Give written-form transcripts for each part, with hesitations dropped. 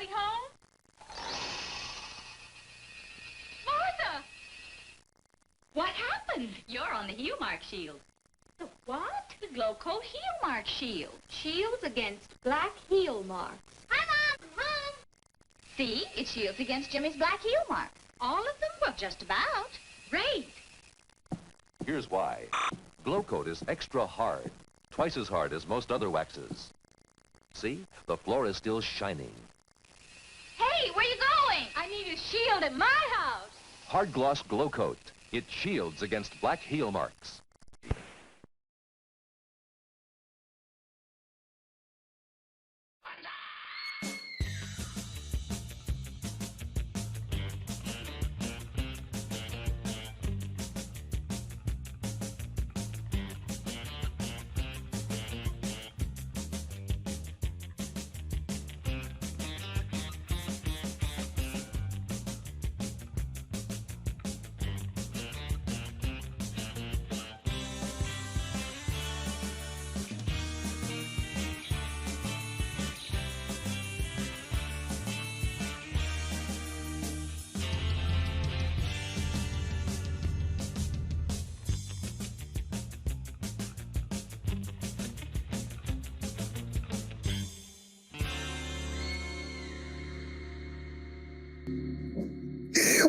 anybody home? Martha! What happened? You're on the heel mark shield. The what? The Glow Coat heel mark shield. Shields against black heel marks. Hi, Mom! Mom! See? It shields against Jimmy's black heel marks. All of them? Well, just about. Great. Here's why. Glow Coat is extra hard, twice as hard as most other waxes. See? The floor is still shining. Hey, where you going? I need a shield at my house. Hard Gloss Glow Coat. It shields against black heel marks.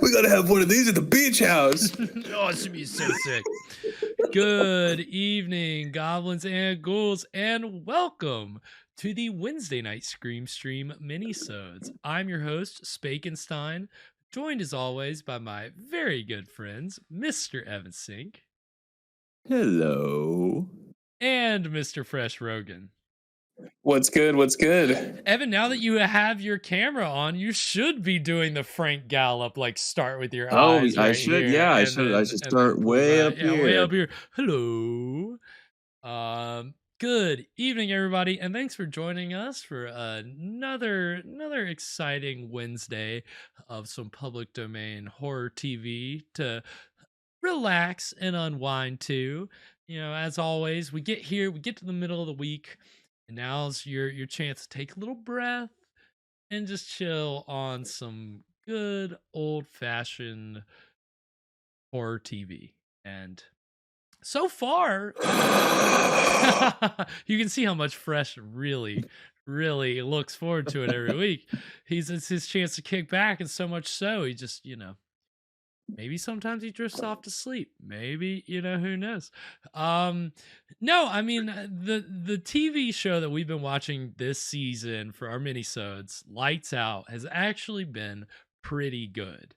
We gotta have one of these at the beach house. Oh, it's gonna be so sick. Good evening, goblins and ghouls, and welcome to the Wednesday night Scream Stream Mini-sodes. I'm your host, Spakenstein, joined as always by my very good friends, Mr. Evan Sink Hello. and Mr. Fresh Rogan. What's good? What's good? Evan, now that you have your camera on, you should be doing the Frank Gallup, like start with your eyes. I right should. here, Yeah, I and should. then- I should and start then way pull up that- yeah, here. way up here. Hello. Good evening, everybody, and thanks for joining us for another exciting Wednesday of some public domain horror TV to relax and unwind to. You know, as always, we get to the middle of the week, and now's your chance to take a little breath and just chill on some good old-fashioned horror TV. And so far, you can see how much Fresh really looks forward to it every week. It's his chance to kick back, and so much so he just, maybe sometimes he drifts off to sleep. Maybe, who knows? No, I mean, the TV show that we've been watching this season for our minisodes, Lights Out, has actually been pretty good.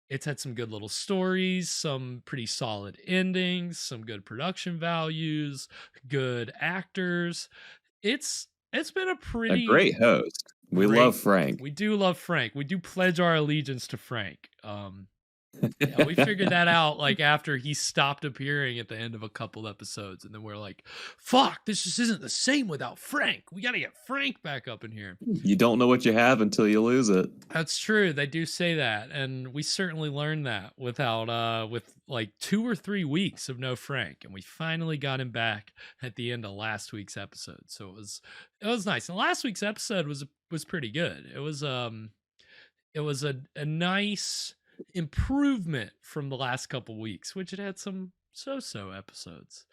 It's had some good little stories, some pretty solid endings, some good production values, good actors. It's been a A pretty great host. We great- love Frank. We do love Frank. We do pledge our allegiance to Frank. Yeah, we figured that out like after he stopped appearing at the end of a couple episodes, and then we're like, fuck, this just isn't the same without Frank. We got to get Frank back up in here. You don't know what you have until you lose it. That's true. They do say that, and we certainly learned that with like 2 or 3 weeks of no Frank, and we finally got him back at the end of last week's episode. So it was nice. And last week's episode was pretty good. It was a nice improvement from the last couple weeks, which it had some so-so episodes.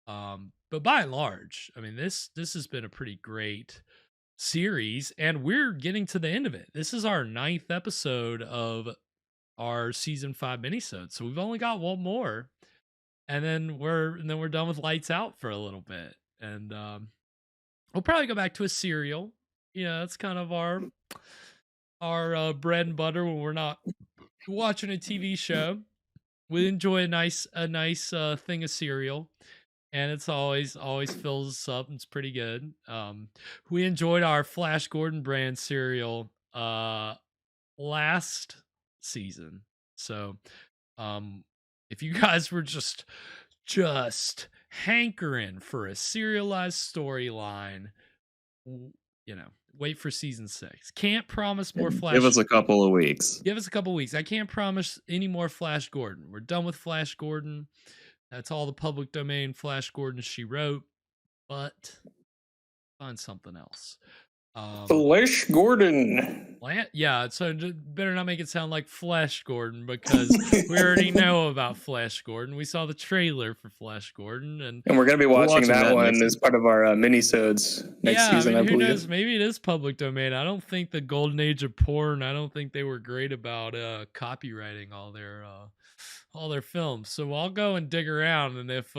But by and large, I mean, this has been a pretty great series, and we're getting to the end of it. This is our 9th episode of our season 5 minisode, so we've only got one more, and then we're done with Lights Out for a little bit, and we'll probably go back to a serial. That's kind of our bread and butter when we're not watching a TV show. We enjoy a nice thing of cereal, and it's always fills us up. It's pretty good. We enjoyed our Flash Gordon brand cereal last season, so if you guys were just hankering for a serialized storyline, wait for season 6. Can't promise more Flash. Give us a couple of weeks. Give us a couple weeks. I can't promise any more Flash Gordon. We're done with Flash Gordon. That's all the public domain Flash Gordon she wrote. But find something else. Flash Gordon. Yeah, so better not make it sound like Flash Gordon, because we already know about Flash Gordon. We saw the trailer for Flash Gordon, and we're going to be watching that one next as part of our mini-sodes next season, I who believe. knows? Maybe it is public domain. I don't think the golden age of porn, I don't think they were great about copywriting all their films. So I'll go and dig around, and if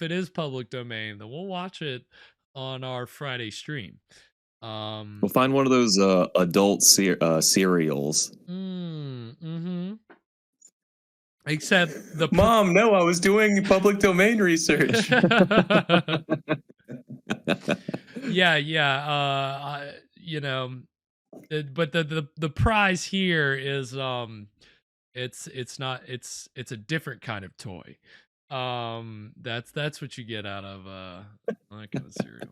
it is public domain, then we'll watch it on our Friday stream. We'll find one of those adult serials. Except the Mom, no, I was doing public domain research. But the prize here is it's a different kind of toy. That's what you get out of that kind of cereal.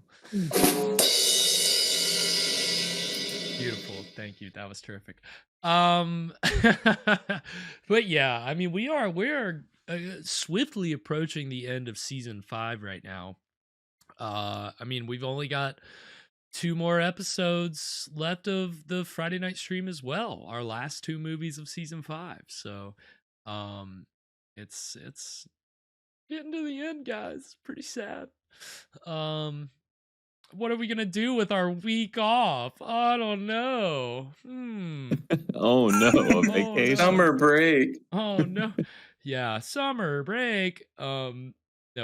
Beautiful, thank you, that was terrific. But yeah, I mean, we're swiftly approaching the end of season 5 right now. I mean, we've only got 2 more episodes left of the Friday night stream as well, our last 2 movies of season 5. So it's getting to the end, guys. Pretty sad. What are we gonna do with our week off? I don't know. Oh no, a vacation. Summer break. Oh no. Yeah, summer break. No,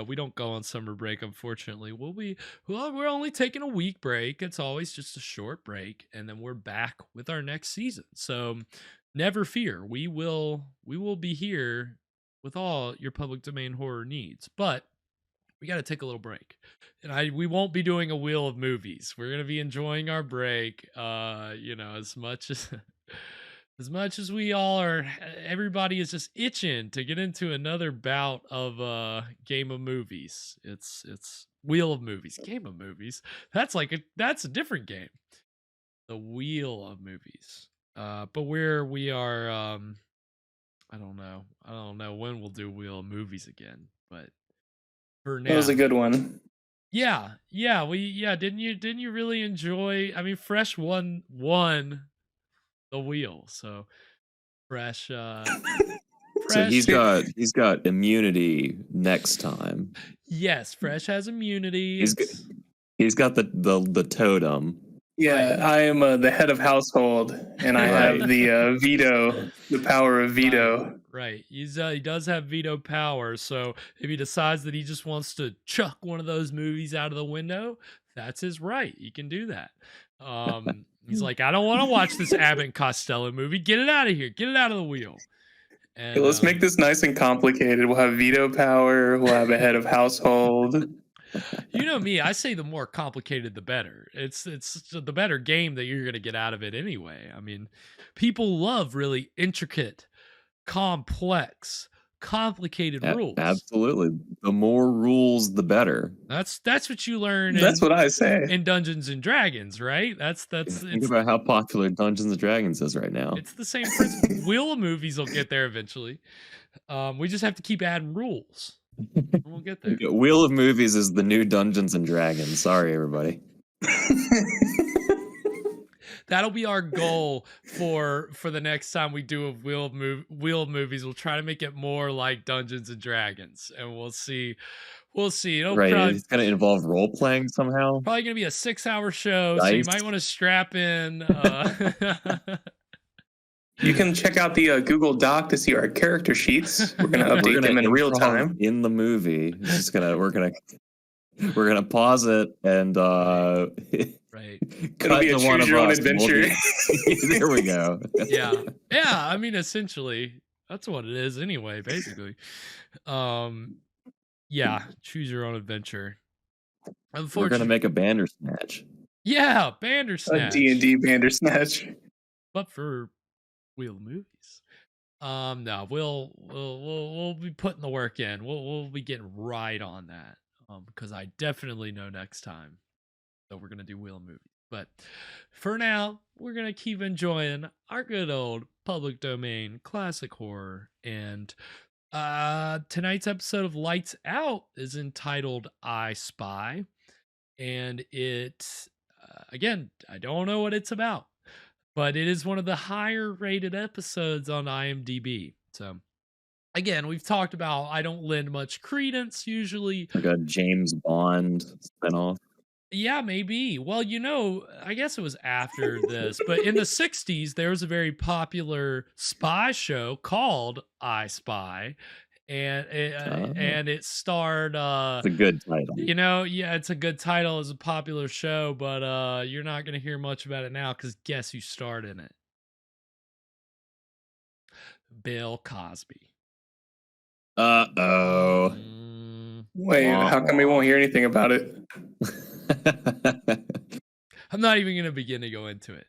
we don't go on summer break, unfortunately. We're only taking a week break. It's always just a short break, and then we're back with our next season. So never fear. We will be here with all your public domain horror needs. But we got to take a little break, and we won't be doing a wheel of movies. We're gonna be enjoying our break, as much as we all are. Everybody is just itching to get into another bout of game of movies. It's wheel of movies, game of movies. That's a different game. The wheel of movies. But we are. I don't know when we'll do wheel of movies again, but. For now. That was a good one. Yeah. Didn't you really enjoy? I mean, Fresh won the wheel, so Fresh. So he's got immunity next time. Yes, Fresh has immunity. He's got the totem. Yeah, I am the head of household, and I have the veto, the power of veto. Right. He does have veto power, so if he decides that he just wants to chuck one of those movies out of the window, that's his right. He can do that. He's like, I don't want to watch this Abbott and Costello movie. Get it out of here. Get it out of the wheel. And, Okay, let's make this nice and complicated. We'll have veto power. We'll have a head of household. You know me, I say the more complicated, the better. It's the better game that you're going to get out of it anyway. I mean, people love really intricate, complex, complicated rules. Absolutely. The more rules, the better. That's what you learn. That's what I say. In Dungeons and Dragons, right? Think about how popular Dungeons and Dragons is right now. It's the same principle. Wheel of movies will get there eventually. We just have to keep adding rules. We'll get there. Wheel of Movies is the new Dungeons and Dragons. Sorry, everybody. That'll be our goal for the next time we do a wheel of movies. We'll try to make it more like Dungeons and Dragons, and we'll see. It'll It's going to involve role playing somehow. Probably going to be a 6-hour show, so you might want to strap in. You can check out the Google Doc to see our character sheets. We're going to update them in real time in the movie. We're gonna pause it and right. It'll be a choose your own adventure. There we go. Yeah. I mean, essentially, that's what it is anyway. Basically, yeah. Choose your own adventure. We're gonna make a Bandersnatch. Yeah, Bandersnatch. A D&D Bandersnatch. But for wheel of movies. No, we'll be putting the work in. We'll be getting right on that. Because I definitely know next time that we're gonna do wheel of movies. But for now, we're gonna keep enjoying our good old public domain classic horror. And tonight's episode of Lights Out is entitled I Spy, and it again, I don't know what it's about, but it is one of the higher rated episodes on IMDb. So again, we've talked about I don't lend much credence usually. Like a James Bond spinoff. Yeah, maybe. Well, I guess it was after this, but in the 60s, there was a very popular spy show called I Spy. And it starred It's a good title. yeah, it's a good title. It's a popular show, but you're not gonna hear much about it now because guess who starred in it? Bill Cosby. Uh-oh. Wait, how come we won't hear anything about it? I'm not even gonna begin to go into it.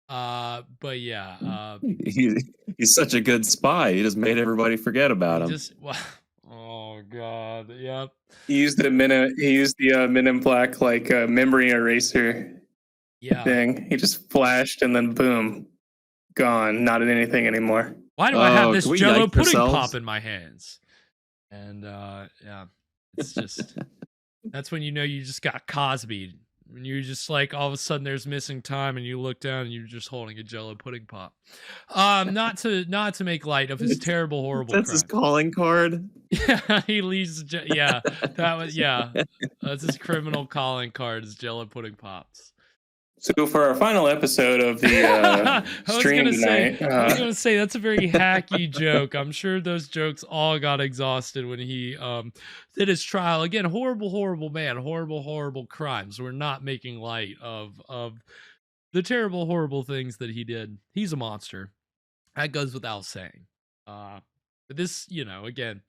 But yeah, he's such a good spy. He just made everybody forget about him. Oh god, yep. He used the Men in Black memory eraser thing. He just flashed and then boom, gone. Not in anything anymore. Why do I have this Jello pudding pop in my hands? And yeah, it's just that's when you just got Cosby. When you're just like all of a sudden there's missing time and you look down and you're just holding a Jello pudding pop. Not to make light of his terrible, horrible That's crime. his calling card. Yeah, he leaves that's his criminal calling card is Jello pudding pops. So for our final episode of the stream tonight, I was gonna say that's a very hacky joke. I'm sure those jokes all got exhausted when he did his trial. Again, horrible man, horrible crimes. We're not making light of the terrible, horrible things that he did. He's a monster. That goes without saying. But this, again,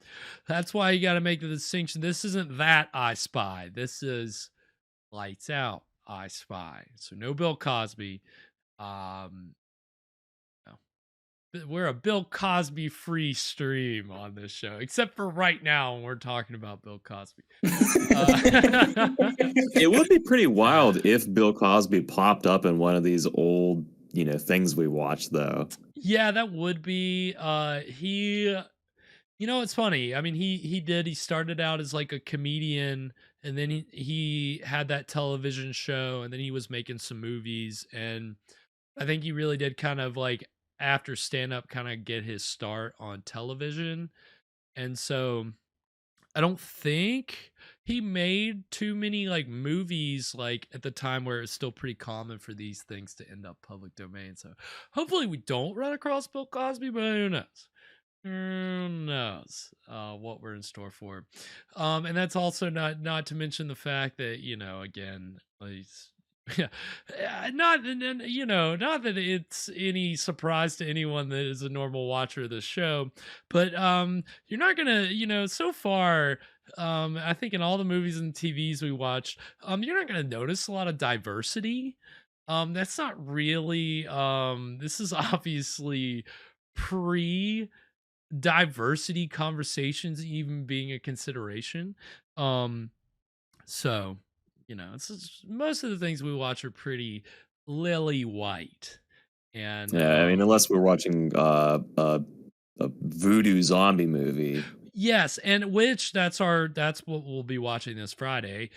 that's why you got to make the distinction. This isn't that I Spy. This is Lights Out. I Spy. So no Bill Cosby. No. We're a Bill Cosby free stream on this show, except for right now when we're talking about Bill Cosby. It would be pretty wild if Bill Cosby popped up in one of these old, things we watched, though. Yeah, that would be. It's funny. I mean, he started out as like a comedian, and then he had that television show, and then he was making some movies, and I think he really did kind of like after stand up kind of get his start on television. And so I don't think he made too many like movies like at the time where it's still pretty common for these things to end up public domain. So hopefully we don't run across Bill Cosby, but who knows? Who knows what we're in store for. And that's also not to mention the fact that, again, he's not that it's any surprise to anyone that is a normal watcher of the show, but you're not gonna, so far, I think in all the movies and TVs we watched, you're not gonna notice a lot of diversity. That's not really this is obviously pre diversity conversations even being a consideration. So it's just, most of the things we watch are pretty lily white. And yeah, I mean, unless we're watching a voodoo zombie movie. Yes, and that's what we'll be watching this Friday.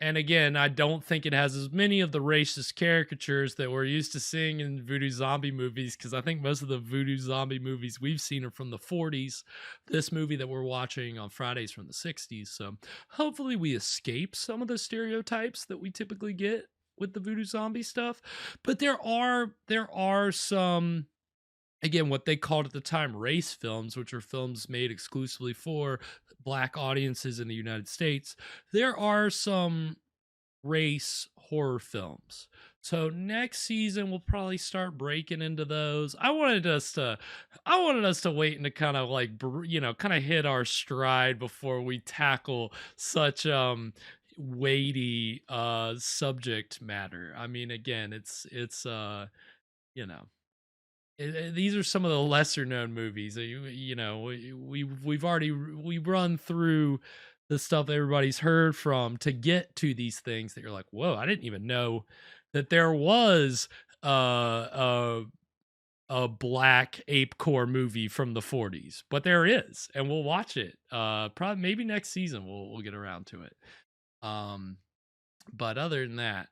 And again, I don't think it has as many of the racist caricatures that we're used to seeing in voodoo zombie movies, because I think most of the voodoo zombie movies we've seen are from the 40s. This movie that we're watching on Fridays from the 60s. So hopefully we escape some of the stereotypes that we typically get with the voodoo zombie stuff. But there are some, again, what they called at the time race films, which are films made exclusively for Black audiences in the United States. There are some race horror films. So next season we'll probably start breaking into those. I wanted us to wait and to kind of like, kind of hit our stride before we tackle such weighty subject matter. I mean, again, it's these are some of the lesser known movies. We've run through the stuff everybody's heard from to get to these things that you're like, whoa, I didn't even know that there was a black ape core movie from the 40s, but there is, and we'll watch it. Probably maybe next season we'll get around to it. But other than that,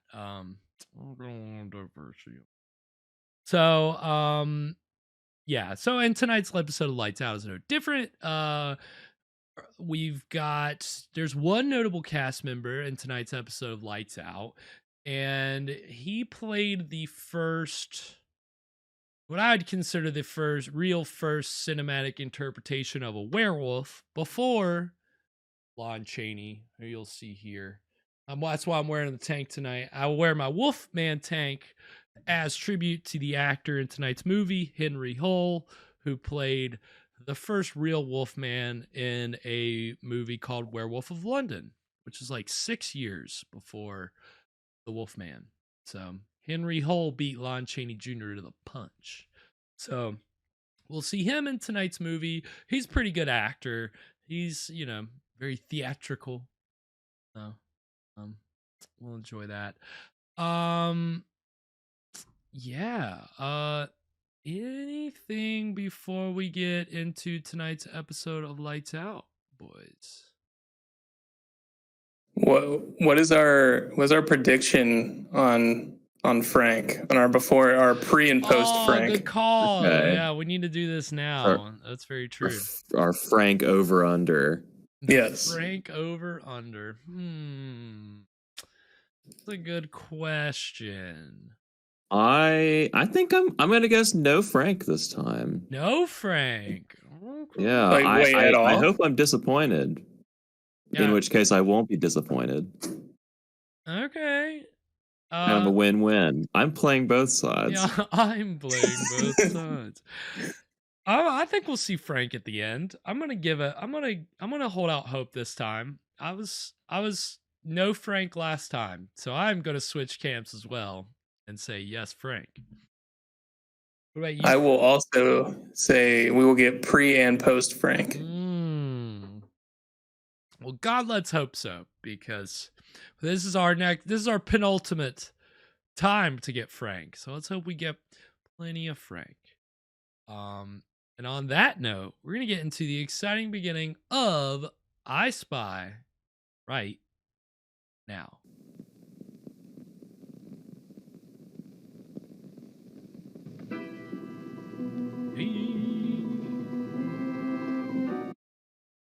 so yeah. So in tonight's episode of Lights Out is no different. There's one notable cast member in tonight's episode of Lights Out, and he played the first, what I would consider the first cinematic interpretation of a werewolf before Lon Chaney, who you'll see here. That's why I'm wearing the tank tonight. I will wear my Wolfman tank as tribute to the actor in tonight's movie, Henry Hull, who played the first real Wolfman in a movie called Werewolf of London, which is like 6 years before the Wolfman. So Henry Hull beat Lon Chaney Jr. to the punch. So we'll see him in tonight's movie. He's a pretty good actor. He's, very theatrical. So we'll enjoy that. Yeah. Anything before we get into tonight's episode of Lights Out, boys? What is our prediction on Frank, on our pre and post Frank? Good call. Okay. Yeah, we need to do this now. That's very true. Our Frank over under. Yes. Frank over under. That's a good question. I think I'm gonna guess no Frank this time. No Frank. Okay. Yeah, Wait, at all? I hope I'm disappointed. Yeah. In which case I won't be disappointed. Okay. Kind of a win-win. I'm playing both sides. Yeah, I'm playing both sides. I think we'll see Frank at the end. I'm gonna hold out hope this time. I was no Frank last time, so I'm gonna switch camps as well and say yes, Frank. What about you? I will also say we will get pre and post Frank. Well, God, let's hope so, because this is our penultimate time to get Frank. So let's hope we get plenty of Frank. And on that note, we're gonna get into the exciting beginning of I Spy right now.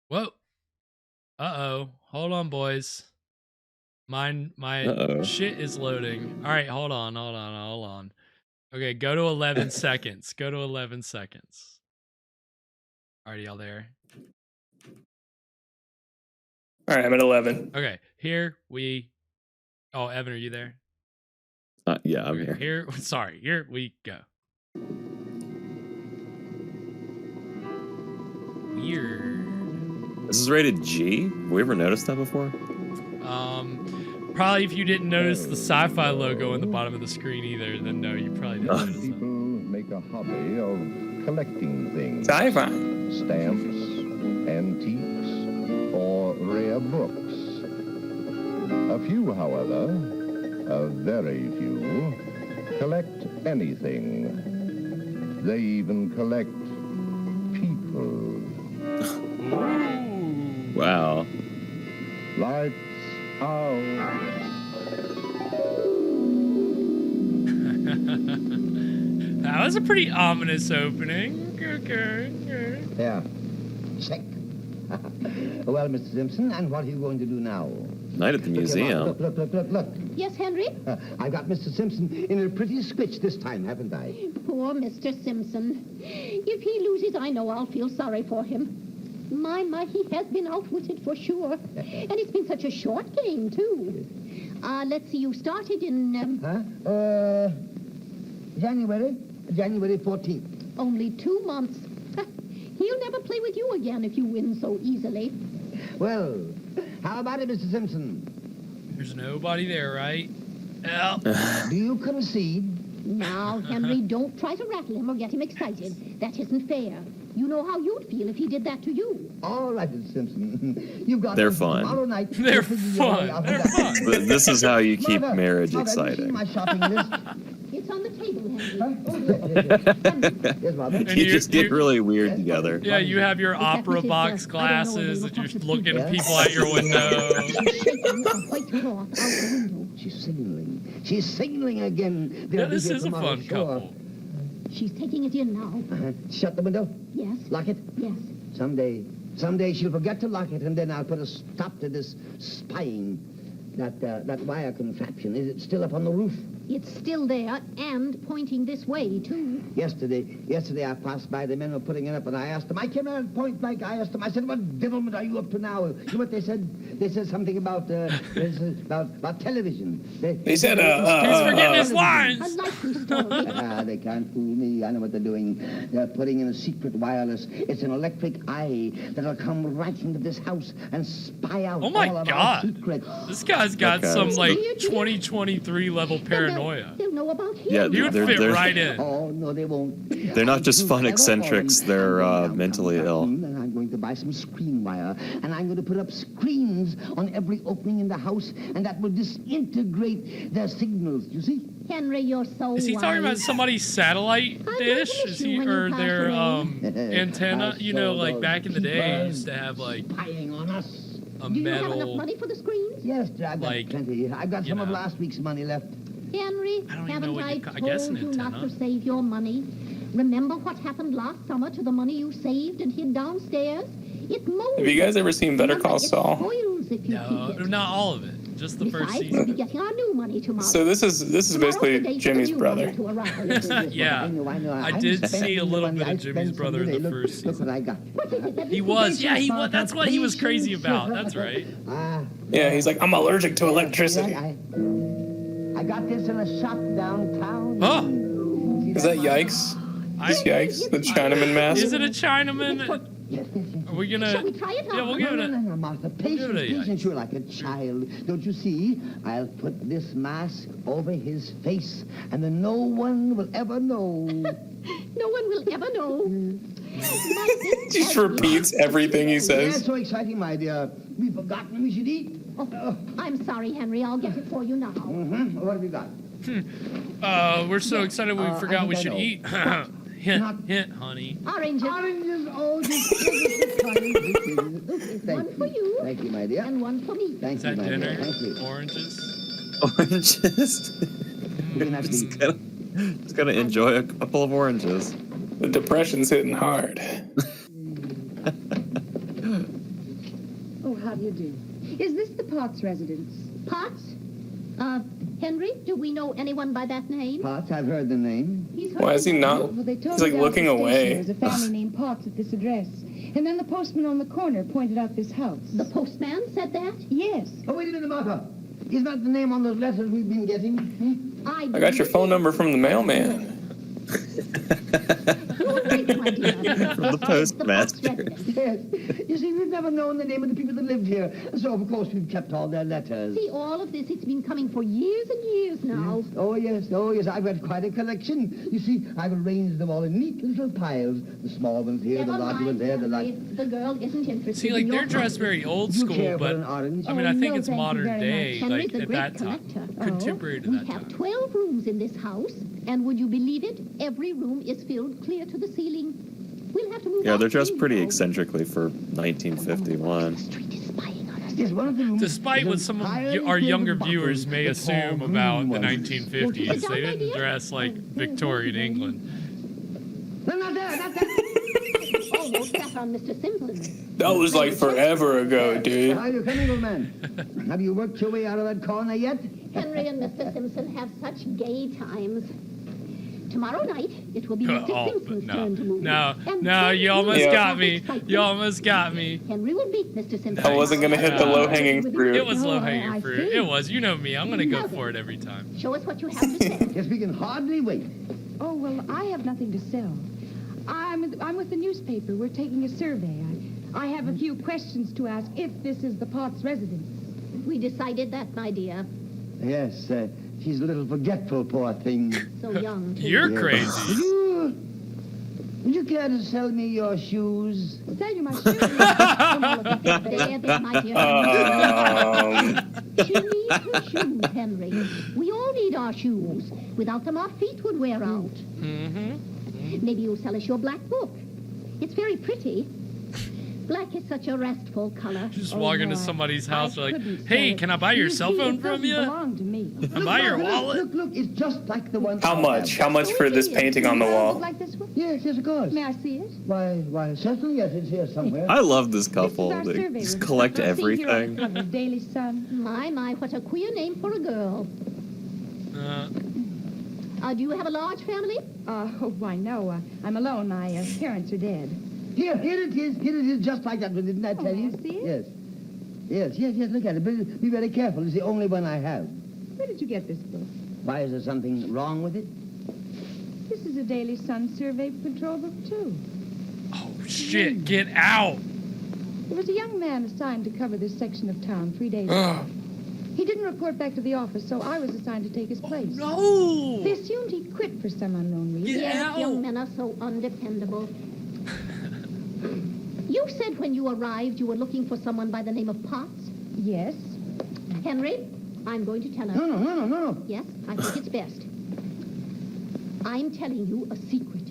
Whoa. Uh-oh. Hold on, boys. My shit is loading. All right, hold on. Okay, go to 11 seconds. Go to 11 seconds. All right, y'all there? All right, I'm at 11. Okay, here we... Oh, Evan, are you there? Yeah, I'm here. Here we go. Weird. This is rated G? Have we ever noticed that before? Probably if you didn't notice the sci-fi logo on the bottom of the screen either, then no, you probably didn't notice that. People make a hobby of collecting things. Sci-fi. Stamps, antiques, or rare books. A few, however, a very few, collect anything. They even collect people. Wow. Lights out. That was a pretty ominous opening. Okay. Yeah. Check. Well, Mr. Simpson, and what are you going to do now? Night at the museum. Look. Yes, Henry? I've got Mr. Simpson in a pretty squitch this time, haven't I? Poor Mr. Simpson. If he loses, I know I'll feel sorry for him. My, he has been outwitted for sure. And it's been such a short game, too. Let's see, you started in... January 14th. Only 2 months. He'll never play with you again if you win so easily. Well, how about it, Mr. Simpson? There's nobody there, right? Yeah. Do you concede? Now, Henry, don't try to rattle him or get him excited. That isn't fair. You know how you'd feel if he did that to you. All right, Mr. Simpson. You've got They're fun. Tomorrow night. They're fun. This is how you keep marriage Mother, exciting. my shopping list. It's on the table, Henry. Yes, Mother. And You just get really weird together. Yeah, you have your Is that opera Mrs. box I don't know, glasses they and were you're talking looking at to people out your window. She's shaking a white cloth out the window. She's signaling. She's signaling again. Yeah, this is a fun couple. She's taking it in now. Shut the window. Yes, Lock it. yes. Someday she'll forget to lock it, and then I'll put a stop to this spying. That wire contraption, is it still up on the roof? It's still there and pointing this way, too. Yesterday I passed by, the men were putting it up, and I asked them, I came out point blank, I asked them, I said, what devilment are you up to now? You know what they said? They said something about television. He said, He's forgetting his A lines. likely story. They can't fool me. I know what they're doing. They're putting in a secret wireless. It's an electric eye that'll come right into this house and spy out Oh my all of God. our secrets. This guy's got Okay. some like 2023 level paranoia. They'll know about him. Yeah, You would They're- fit they're- right in. Oh, no, they won't. They're not just fun eccentrics, they're mentally ill. And I'm going to buy some screen wire, and I'm going to put up screens on every opening in the house, and that will disintegrate their signals, you see? Henry, you're so Is he talking about wise. somebody's satellite I dish? don't Is miss you he when you or pass their away. antenna? You know, like back in the day, People used to have like spying on us. a Do you have enough metal. money for the screens? Yes, I've got Like, plenty. I've got you some of know. last week's money left. Henry, I don't even know haven't what I you ca- I guess told an you not antenna. to save your money? Remember what happened last summer to the money you saved and hid downstairs? It molds. have you guys ever seen Better Call It Saul? spoils if you No, keep it. not all of it. Just the first Besides, we'll be season. getting our new money tomorrow. So this is Tomorrow's the basically day for the Jimmy's new brother. money to arrive. Yeah, I know. I did spent see a the little money bit I of Jimmy's spent brother in today. the Look- first Look season. what I got. What is it that He you was, think yeah, is he for? was. That's what he was crazy about. That's right. Yeah, he's like, I'm allergic to electricity. I got this in a shop downtown. Huh? Is that Yikes? Is Yikes the Chinaman mask? Is it a Chinaman? Yes, yes, yes. Are we Shall gonna? we try it Yeah, on? we'll give it No, a. no, no, Martha. Patience, give it a patience. You're like a child. Don't you see? I'll put this mask over his face, and then no one will ever know. No one will ever know. He just repeats everything he Yeah, says. so exciting, my dear. We've forgotten we should eat. Oh, I'm sorry, Henry. I'll get it for you now. What have you got? We're so excited we forgot I we think I should know. eat. Hint, Not- hint, honey. Oranges. Oranges, oh, Thank One for you. Thank you, my dear. And one for me. Thank Is you, that my dear. dinner? Thank you. Oranges. Oranges. We're gonna have to Just gonna enjoy a couple of oranges. The depression's hitting hard. Oh, how do you do? Is this the Potts residence? Potts? Henry, do we know anyone by that name? Potts, I've heard the name. He's heard Why is he the name. not? Well, they told He's like me down at looking the station away. There's a family named Potts at this address. And then the postman on the corner pointed out this house. The postman said that? Yes. Oh, wait a minute, Martha. Is that the name on those letters we've been getting? I got your phone number from the mailman. You're right, my dear. From the postmaster. Yes. You see, we've never known the name of the people that lived here. So, of course, we've kept all their letters. See, all of this, it's been coming for years and years now. Oh, yes. Oh, yes. I've got quite a collection. You see, I've arranged them all in neat little piles. The small ones here, the Never larger mind, ones there, the Henry. large... The girl isn't interested See, like in they're your dressed husband. very old You care school, for but an orange? I mean, I think no, it's thank you modern very day, much. Henry's like a at great that time, collector. contemporary to We that have time. 12 rooms in this house, and would you believe it? Every room is filled clear to the ceiling. We'll have to move Yeah, out they're dressed soon, pretty though. eccentrically for 1951. The street is spying on us. Yes, one of the rooms Despite is what some of entirely our filled younger with viewers bottles, may the assume tall about green the ones. 1950s, they didn't dress like Victorian England. No, not there, not there. Almost sat on Mr. Simpson. That was like forever ago, dude. How are you coming, old man? Have you worked your way out of that corner yet? Henry and Mr. Simpson have such gay times. Tomorrow night, it will be Mr. Oh, Simpson's no, turn to move. no, And no, then you almost we will Yeah. got have me. excitement. You almost got me. Henry will beat Mr. Simpson. I wasn't gonna hit the low-hanging fruit. It was Oh, low-hanging I fruit. see. It was. You know me. I'm gonna go for it every time. Show us what you have to say. Yes, we can hardly wait. Oh, well, I have nothing to sell. I'm with the newspaper. We're taking a survey. I have a few questions to ask if this is the Potts residence. We decided that, my dear. Yes, she's a little forgetful, poor thing. So young. too. You're Yes. crazy. Would you care to sell me your shoes? Sell you my shoes. There, my dear. Um, Jimmy, Your shoes, Henry. We all need our shoes. Without them, our feet would wear out. Maybe you'll sell us your black book. It's very pretty. Black is such a restful color. Just walk into somebody's house like, couldn't hey, sell can it. I buy your You cell see, phone it from doesn't you? belong to me. Can I buy your wallet? Look, it's just like the one. How much? How much for this painting on the Does it wall? look like this one? Yes, of course. May I see it? Why, certainly, yes, it's here somewhere. I love this couple. This is our They survey just report. collect See here on the everything. cover, Daily Sun. My, what a queer name for a girl. Do you have a large family? Oh, why, no. I'm alone. My parents are dead. Here it is, just like that one, didn't I tell may you? I see it? Yes, look at it. Be very careful. It's the only one I have. Where did you get this book? Why, is there something wrong with it? This is a Daily Sun survey patrol book, too. Oh, shit, get out. There was a young man assigned to cover this section of town 3 days ago. He didn't report back to the office, so I was assigned to take his place. No! They assumed he quit for some unknown reason. Get out! Young men are so undependable. You said when you arrived you were looking for someone by the name of Potts. Yes. Henry, I'm going to tell her. No. Yes, I think it's best. I'm telling you a secret.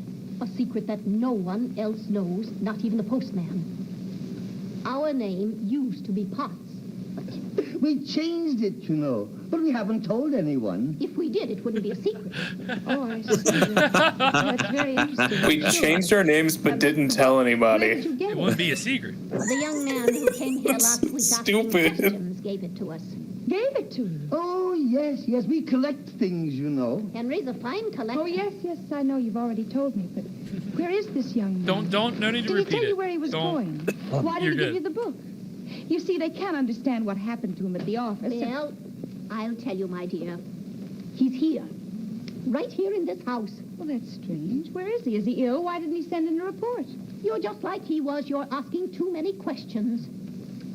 A secret that no one else knows, not even the postman. Our name used to be Potts. We changed it, you know, but we haven't told anyone. If we did, it wouldn't be a secret. Oh, I see. That's very interesting. We changed our names but didn't tell Where did anybody. you get It it? wouldn't be a secret. The young man who came here last week asking Stupid. questions gave it to us. Gave it to you. Oh, yes, we collect things, you know. Henry's a fine collector. Oh, yes, I know you've already told me, but where is this young man? No need to Did he repeat tell it. you where he was Don't. going? Why You're did he give good. you the book? You see, they can't understand what happened to him at the office. Well, I'll tell you, my dear. He's here. Right here in this house. Well, that's strange. Where is he? Is he ill? Why didn't he send in a report? You're just like he was. You're asking too many questions.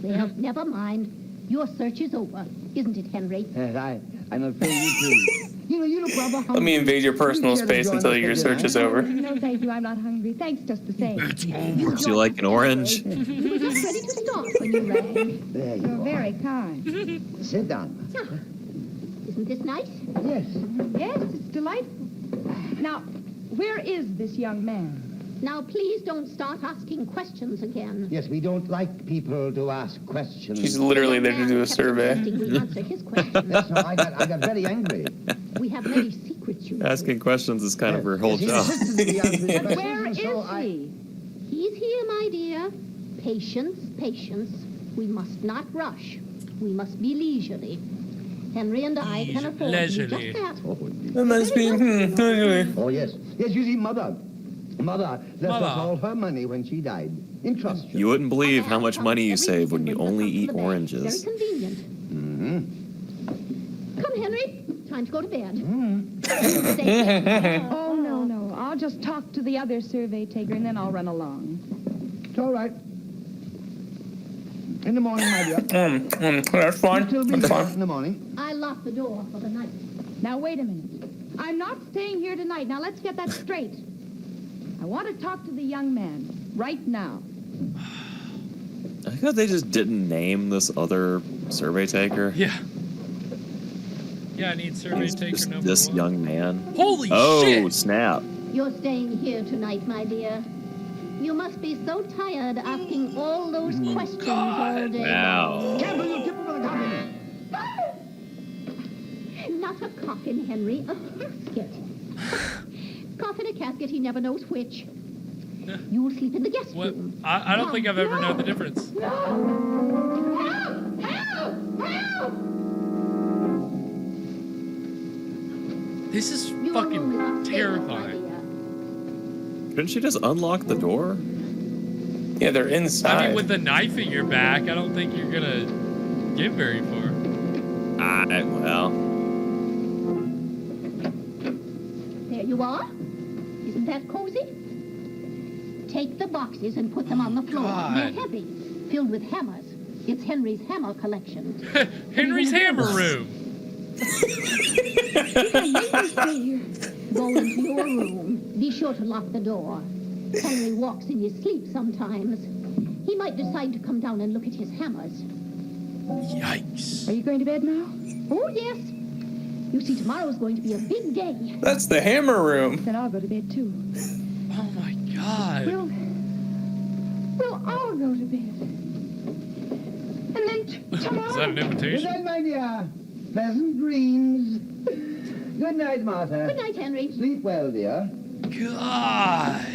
Well, never mind. Your search is over, isn't it, Henry? Yes, I'm afraid you too. You look rather hungry. Let me invade your personal space until your search is over. No, thank you. I'm not hungry. Thanks just the same. Would you like an orange? We were just ready to start when you rang. There You're you are. very kind. Sit down. Isn't this nice? Yes. Yes, it's delightful. Now, where is this young man? Now, please don't start asking questions again. Yes, we don't like people to ask questions. She's literally there to do a survey. We answer his questions. So I got very angry. We have many secrets, you know. Asking questions is kind of her whole Yes, job. he insisted he answered But questions, where is so he? He's here, my dear. Patience. We must not rush. We must be leisurely. Henry and I can afford to do Leisurely. just that. That must be, Oh, yes. Yes, you see, Mother left us all her money when she died. In trust. You wouldn't believe how much money you save when you only eat Very oranges. convenient. Come, Henry. Time to go to bed. Oh, no. I'll just talk to the other survey taker and then I'll run along. It's all right. In the morning, my dear. That's fine. It'll be That's there fine. in the morning. I locked the door for the night. Now, wait a minute. I'm not staying here tonight. Now, let's get that straight. I want to talk to the young man right now. I thought they just didn't name this other survey taker. Yeah. Yeah, I need survey It's taker just number this 1. young man. Holy Oh, shit! snap. You're staying here tonight, my dear. You must be so tired asking all those questions all day. Wow. Campbell, you'll tip over the coffin. Not a coffin, Henry, a casket. Coffin or casket, he never knows which. You'll sleep in the guest What? room. I don't think I've ever known the difference. This is Your room is fucking upstairs, my terrifying. dear. Couldn't she just unlock the door? Yeah, they're inside. I mean, with the knife in your back, I don't think you're gonna get very far. Well. There you are. Isn't that cozy? Take the boxes and put them on the floor. God. They're heavy, filled with hammers. It's Henry's hammer collection. Henry's hammer room. Go into your room. Be sure to lock the door. Henry walks in his sleep sometimes. He might decide to come down and look at his hammers. Yikes. Are you going to bed now? Oh, yes. You see, tomorrow's going to be a big day. That's the hammer room. Then I'll go to bed, too. Oh, my God. We'll all go to bed. And then tomorrow... Is that an Good invitation? night, my dear. Pleasant dreams. Good night, Martha. Good night, Henry. Sleep well, dear. God.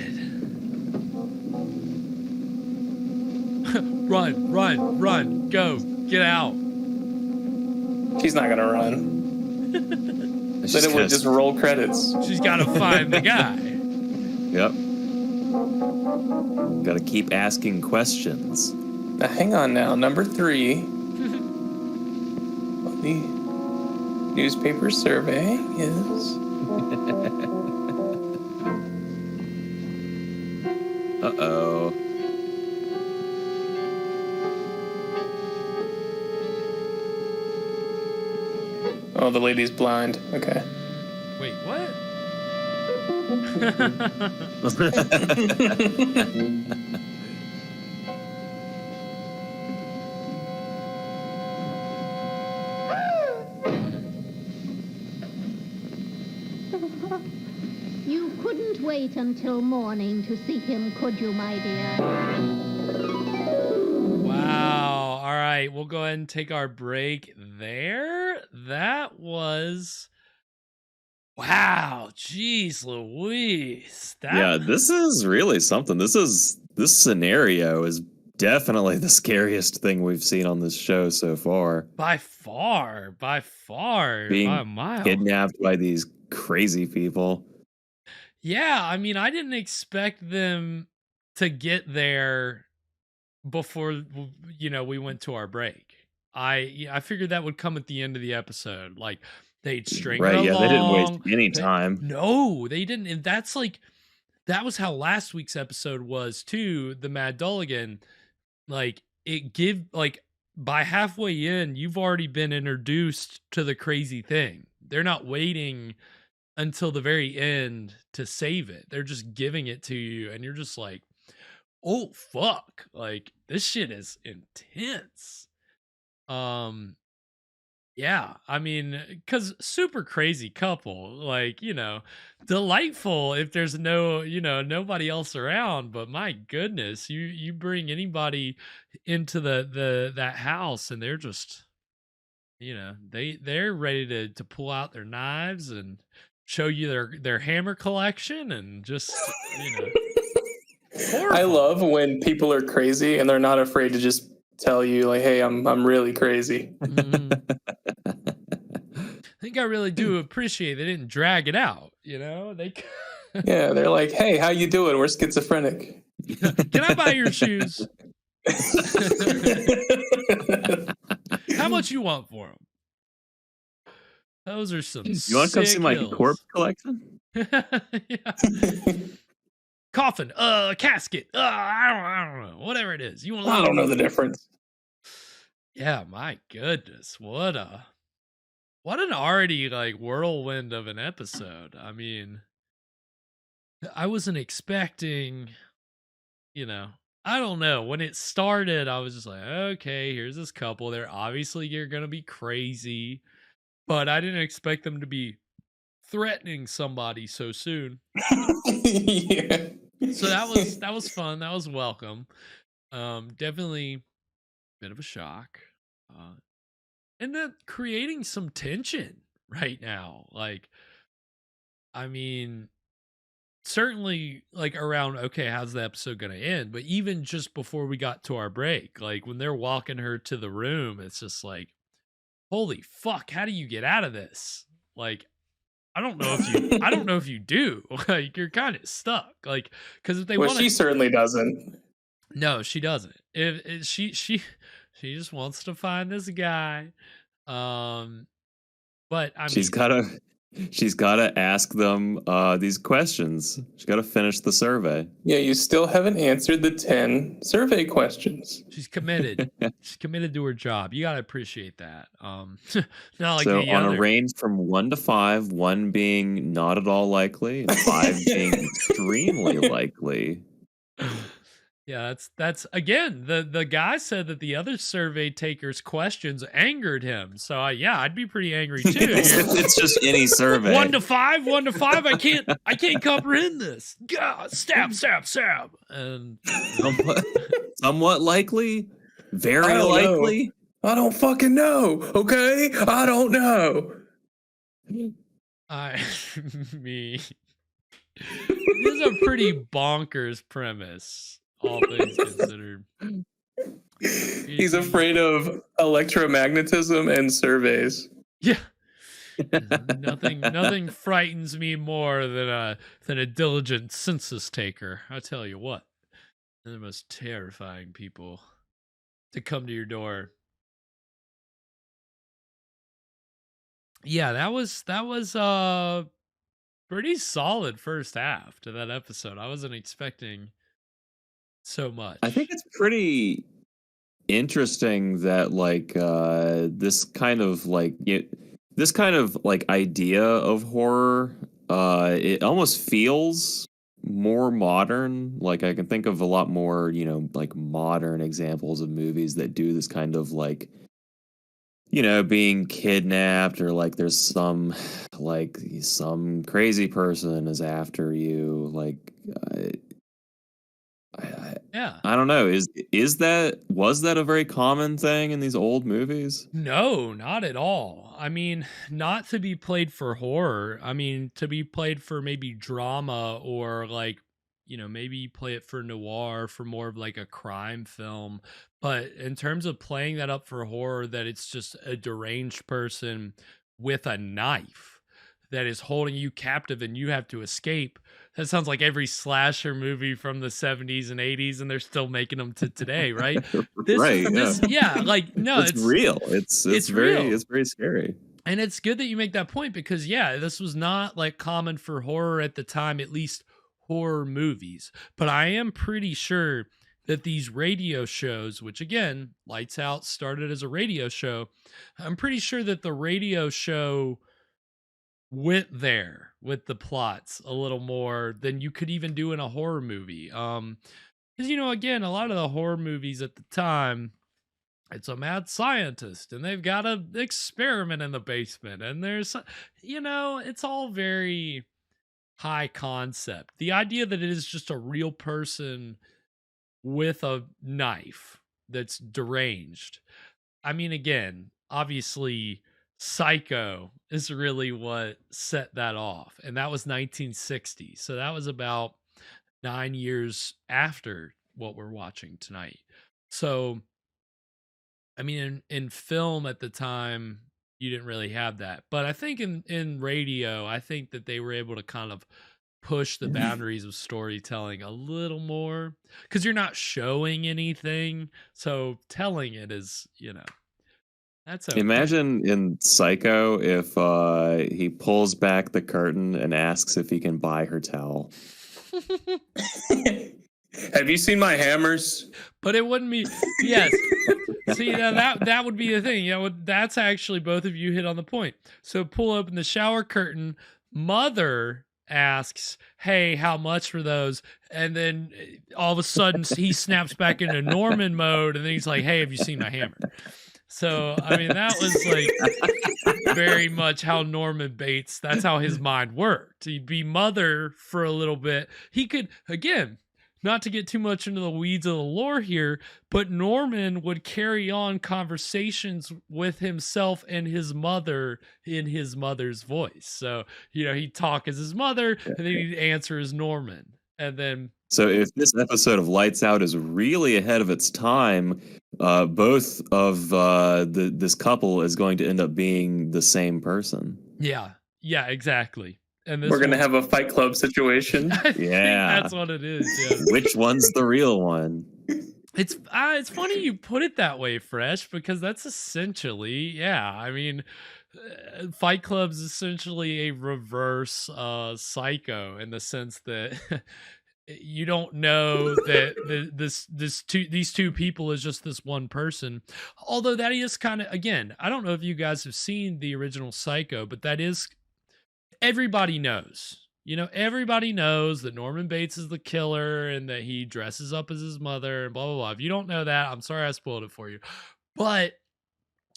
Run. Go. Get out. She's not gonna run. Then it would just roll credits. She's got to find the guy. Yep. Got to keep asking questions. Now, hang on now. Number 3. The newspaper survey is... Uh-oh. Oh, the lady's blind. Okay. Wait, what? You couldn't wait until morning to see him, could you, my dear? Wow. All right, we'll go ahead and take our break there. That was... Wow. Jeez Louise. Yeah, this is really something. This scenario is definitely the scariest thing we've seen on this show so far. By far, Being by a mile. kidnapped by these crazy people. Yeah, I mean, I didn't expect them to get there before, we went to our break. I figured that would come at the end of the episode. Like, they'd string it along. Yeah, they didn't waste any time. No, they didn't. And that was how last week's episode was too. The Mad Dulligan, by halfway in, you've already been introduced to the crazy thing. They're not waiting until the very end to save it. They're just giving it to you, and you're just like, oh fuck, like this shit is intense. Yeah, I mean, because super crazy couple, delightful if there's nobody else around. But my goodness, you bring anybody into that house, and they're just, they're ready to pull out their knives and show you their hammer collection, and just I love when people are crazy and they're not afraid to just tell you, like, hey, I'm really crazy. I think I really do appreciate they didn't drag it out, they Yeah, they're like, hey, how you doing? We're schizophrenic. Can I buy your shoes? How much you want for them? Those are some. You want to come see my corpse collection? Yeah. Coffin, casket, I don't know, whatever it is. I don't know the difference. Yeah, my goodness, what an already whirlwind of an episode. I mean, I wasn't expecting, I don't know. When it started, I was just like, okay, here's this couple. You're gonna be crazy, but I didn't expect them to be threatening somebody so soon. Yeah. So that was fun. That was welcome. Definitely a bit of a shock. And then creating some tension right now. I mean, certainly around, okay, how's the episode going to end? But even just before we got to our break, when they're walking her to the room, it's just like, holy fuck, how do you get out of this? I don't know if you do. You're kind of stuck. Because if they want, she certainly doesn't. No, she doesn't. If she just wants to find this guy. But I mean, she's gotta ask them these questions. She's gotta finish the survey. Yeah, you still haven't answered the 10 survey questions. She's committed. She's committed to her job. You gotta appreciate that. Not like so the on other. A range from 1 to 5, 1 being not at all likely, and 5 being extremely likely. Yeah, that's again, the guy said that the other survey takers' questions angered him. So I'd be pretty angry too. It's just any survey. 1 to 5, 1 to 5. I can't comprehend this. God, stab. And somewhat likely, very likely. I don't fucking know. Okay, I don't know. This is a pretty bonkers premise, all things considered. He's afraid of electromagnetism and surveys. Yeah. Nothing frightens me more than a diligent census taker. I tell you what. They're the most terrifying people to come to your door. Yeah, that was pretty solid first half to that episode. I wasn't expecting so much. I think it's pretty interesting that this kind of idea of horror, it almost feels more modern. Like I can think of a lot more, modern examples of movies that do this kind of being kidnapped, or there's some crazy person is after you. I don't know. Was that a very common thing in these old movies? No, not at all. I mean, not to be played for horror. I mean, to be played for maybe drama, or maybe play it for noir, for more of a crime film. But in terms of playing that up for horror, that it's just a deranged person with a knife that is holding you captive and you have to escape. That sounds like every slasher movie from the 70s and 80s, and they're still making them to today, right? It's real. It's very scary. And it's good that you make that point, because this was not common for horror at the time, at least horror movies. But I am pretty sure that these radio shows, which again, Lights Out started as a radio show, I'm pretty sure that the radio show went there with the plots a little more than you could even do in a horror movie. Because again, a lot of the horror movies at the time, it's a mad scientist and they've got an experiment in the basement, and there's it's all very high concept. The idea that it is just a real person with a knife that's deranged. I mean, again, obviously Psycho is really what set that off, and that was 1960. So that was about 9 years after what we're watching tonight. So I mean, in film at the time, you didn't really have that. But I think in radio, I think that they were able to kind of push the boundaries of storytelling a little more, because you're not showing anything. So telling it is, that's okay. Imagine in Psycho if he pulls back the curtain and asks if he can buy her towel. Have you seen my hammers? But it wouldn't be. Yes. See, that would be the thing. That's actually, both of you hit on the point. So pull open the shower curtain. Mother asks, "Hey, how much for those?" And then all of a sudden he snaps back into Norman mode, and then he's like, "Hey, have you seen my hammer?" So, I mean, that was very much how Norman Bates, that's how his mind worked. He'd be Mother for a little bit. He could, again, not to get too much into the weeds of the lore here, but Norman would carry on conversations with himself and his mother in his mother's voice. So, he'd talk as his mother, and then he'd answer as Norman. And then... So if this episode of Lights Out is really ahead of its time, both of this couple is going to end up being the same person. Yeah, exactly. And we're going to have a Fight Club situation. Yeah, that's what it is. Yeah. Which one's the real one? It's funny you put it that way, Fresh, because that's essentially, I mean, Fight Club's essentially a reverse Psycho, in the sense that you don't know that these two people is just this one person. Although that is kind of, again, I don't know if you guys have seen the original Psycho, but that is, everybody knows You know, everybody knows that Norman Bates is the killer and that he dresses up as his mother and blah, blah, blah. If you don't know that, I'm sorry I spoiled it for you. But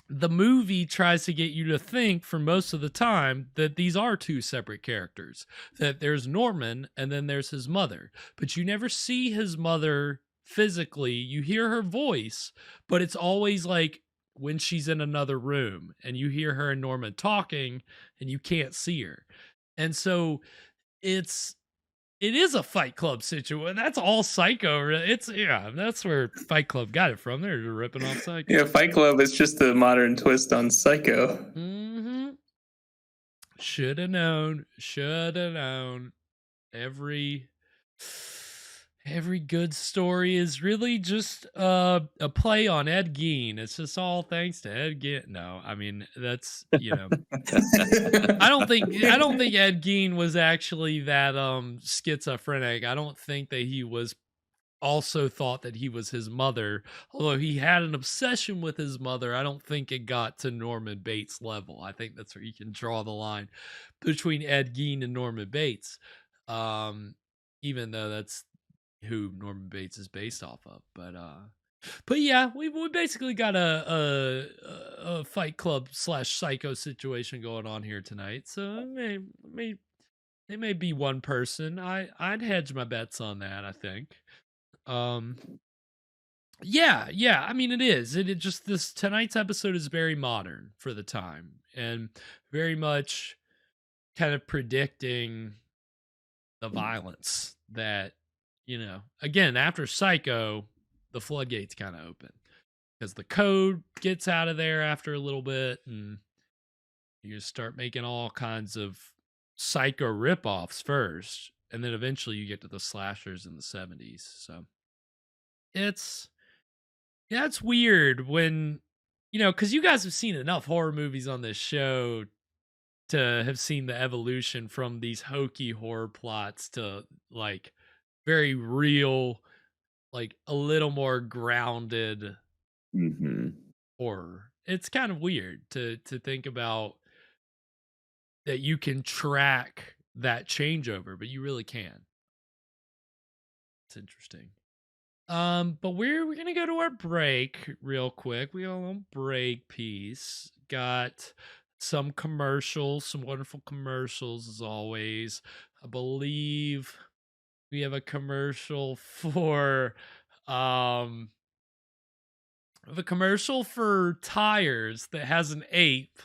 the movie tries to get you to think for most of the time that these are two separate characters, that there's Norman and then there's his mother, but you never see his mother physically. You hear her voice, but it's always like when she's in another room and you hear her and Norman talking and you can't see her. And so it is a Fight Club situation. That's all Psycho. That's where Fight Club got it from. They're ripping off Psycho. Yeah, Fight Club is just a modern twist on Psycho. Mm-hmm. Should have known. Every good story is really just a play on Ed Gein. It's just all thanks to Ed Gein. No, I mean that's I don't think Ed Gein was actually that schizophrenic. I don't think that he was also thought that he was his mother. Although he had an obsession with his mother, I don't think it got to Norman Bates level. I think that's where you can draw the line between Ed Gein and Norman Bates. Even though that's who Norman Bates is based off of, but yeah, we basically got a Fight Club / Psycho situation going on here tonight. So it may be one person. I'd hedge my bets on that. I think. Yeah. I mean, it is. It just tonight's episode is very modern for the time and very much kind of predicting the violence that. Again, after Psycho, the floodgates kind of open because the code gets out of there after a little bit and you start making all kinds of Psycho ripoffs first. And then eventually you get to the slashers in the 70s. So it's weird when, because you guys have seen enough horror movies on this show to have seen the evolution from these hokey horror plots to like very real, like a little more grounded horror. It's kind of weird to think about that you can track that changeover, but you really can. It's interesting. But we're gonna go to our break real quick. We got a little break piece. Got some commercials, some wonderful commercials as always. I believe we have a commercial for tires that has an ape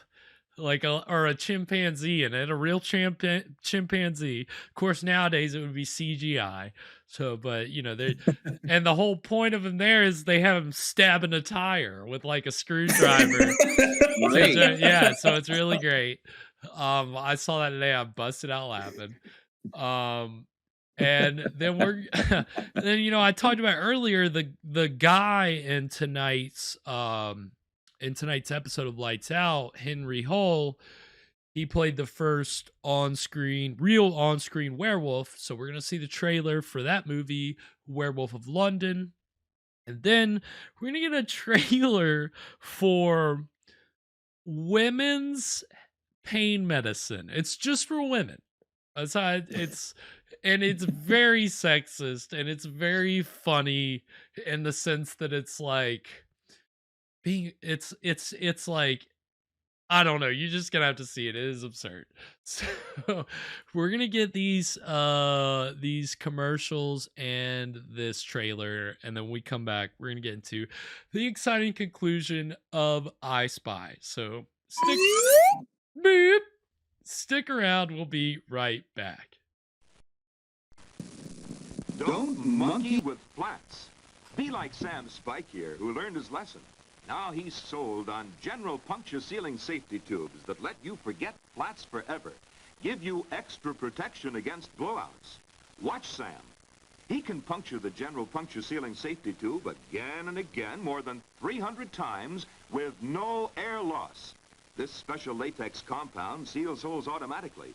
or a chimpanzee in it, a real chimpanzee. Of course, nowadays it would be CGI. So, but and the whole point of him there is they have him stabbing a tire with like a screwdriver. So it's really great. I saw that today. I busted out laughing. And then I talked about earlier the guy in tonight's episode of Lights Out, Henry Hull. He played the first real on-screen werewolf. So we're gonna see the trailer for that movie, Werewolf of London, and then we're gonna get a trailer for women's pain medicine. It's just for women. And it's very sexist and it's very funny in the sense that it's like it's like, I don't know, you're just gonna have to see it. It is absurd. So we're gonna get these commercials and this trailer, and then when we come back, we're gonna get into the exciting conclusion of I Spy. So stick around, we'll be right back. Don't monkey with flats. Be like Sam Spike here, who learned his lesson. Now he's sold on General Puncture Sealing Safety Tubes that let you forget flats forever. Give you extra protection against blowouts. Watch Sam. He can puncture the General Puncture Sealing Safety Tube again and again, more than 300 times, with no air loss. This special latex compound seals holes automatically.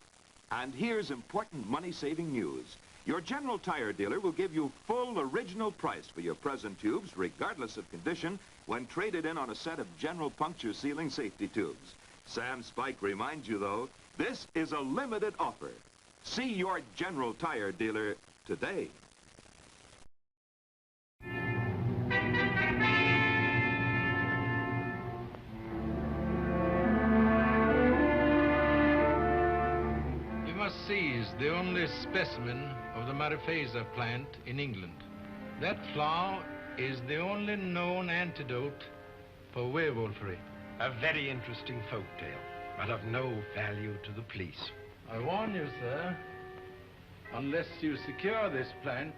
And here's important money-saving news. Your General Tire dealer will give you full original price for your present tubes, regardless of condition, when traded in on a set of General Puncture Sealing Safety Tubes. Sam Spike reminds you, though, this is a limited offer. See your General Tire dealer today. You must seize the only specimen of the mariphasa plant in England. That flower is the only known antidote for werewolfery. A very interesting folk tale, but of no value to the police. I warn you, sir, unless you secure this plant,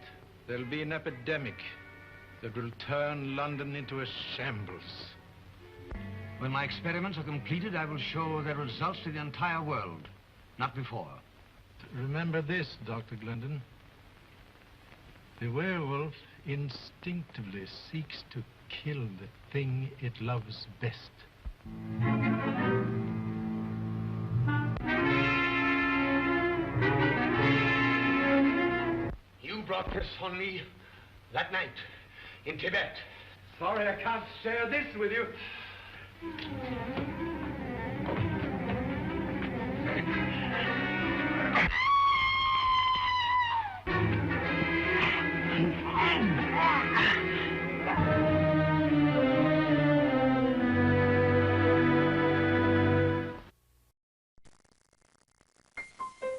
there'll be an epidemic that will turn London into a shambles. When my experiments are completed, I will show their results to the entire world. Not before. Remember this, Dr. Glendon. The werewolf instinctively seeks to kill the thing it loves best. You brought this on me that night in Tibet. Sorry I can't share this with you.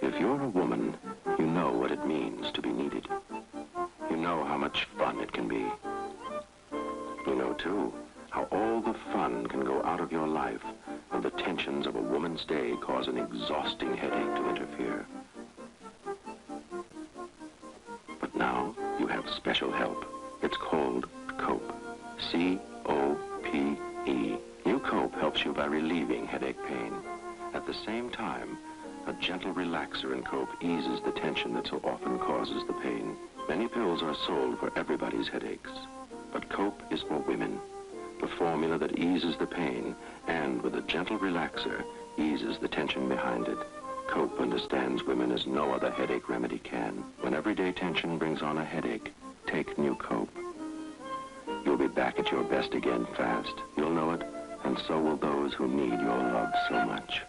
If you're a woman, you know what it means to be needed. You know how much fun it can be. You know, too, how all the fun can go out of your life when the tensions of a woman's day cause an exhausting headache to interfere. But now you have special help. It's called COPE. C-O-P-E. New COPE helps you by relieving headache pain. At the same time, a gentle relaxer in COPE eases the tension that so often causes the pain. Many pills are sold for everybody's headaches, but COPE is for women. The formula that eases the pain and, with a gentle relaxer, eases the tension behind it. COPE understands women as no other headache remedy can. When everyday tension brings on a headache, take new COPE. You'll be back at your best again fast. You'll know it, and so will those who need your love so much.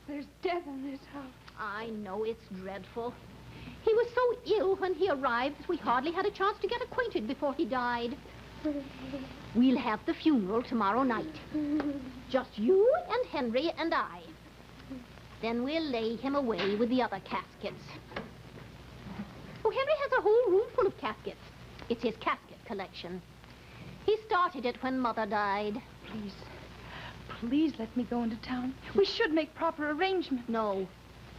There's death in this house. I know, it's dreadful. He was so ill when he arrived that we hardly had a chance to get acquainted before he died. We'll have the funeral tomorrow night. Just you and Henry and I. Then we'll lay him away with the other caskets. Oh, Henry has a whole room full of caskets. It's his casket collection. He started it when Mother died. Please, please let me go into town. We should make proper arrangements. No.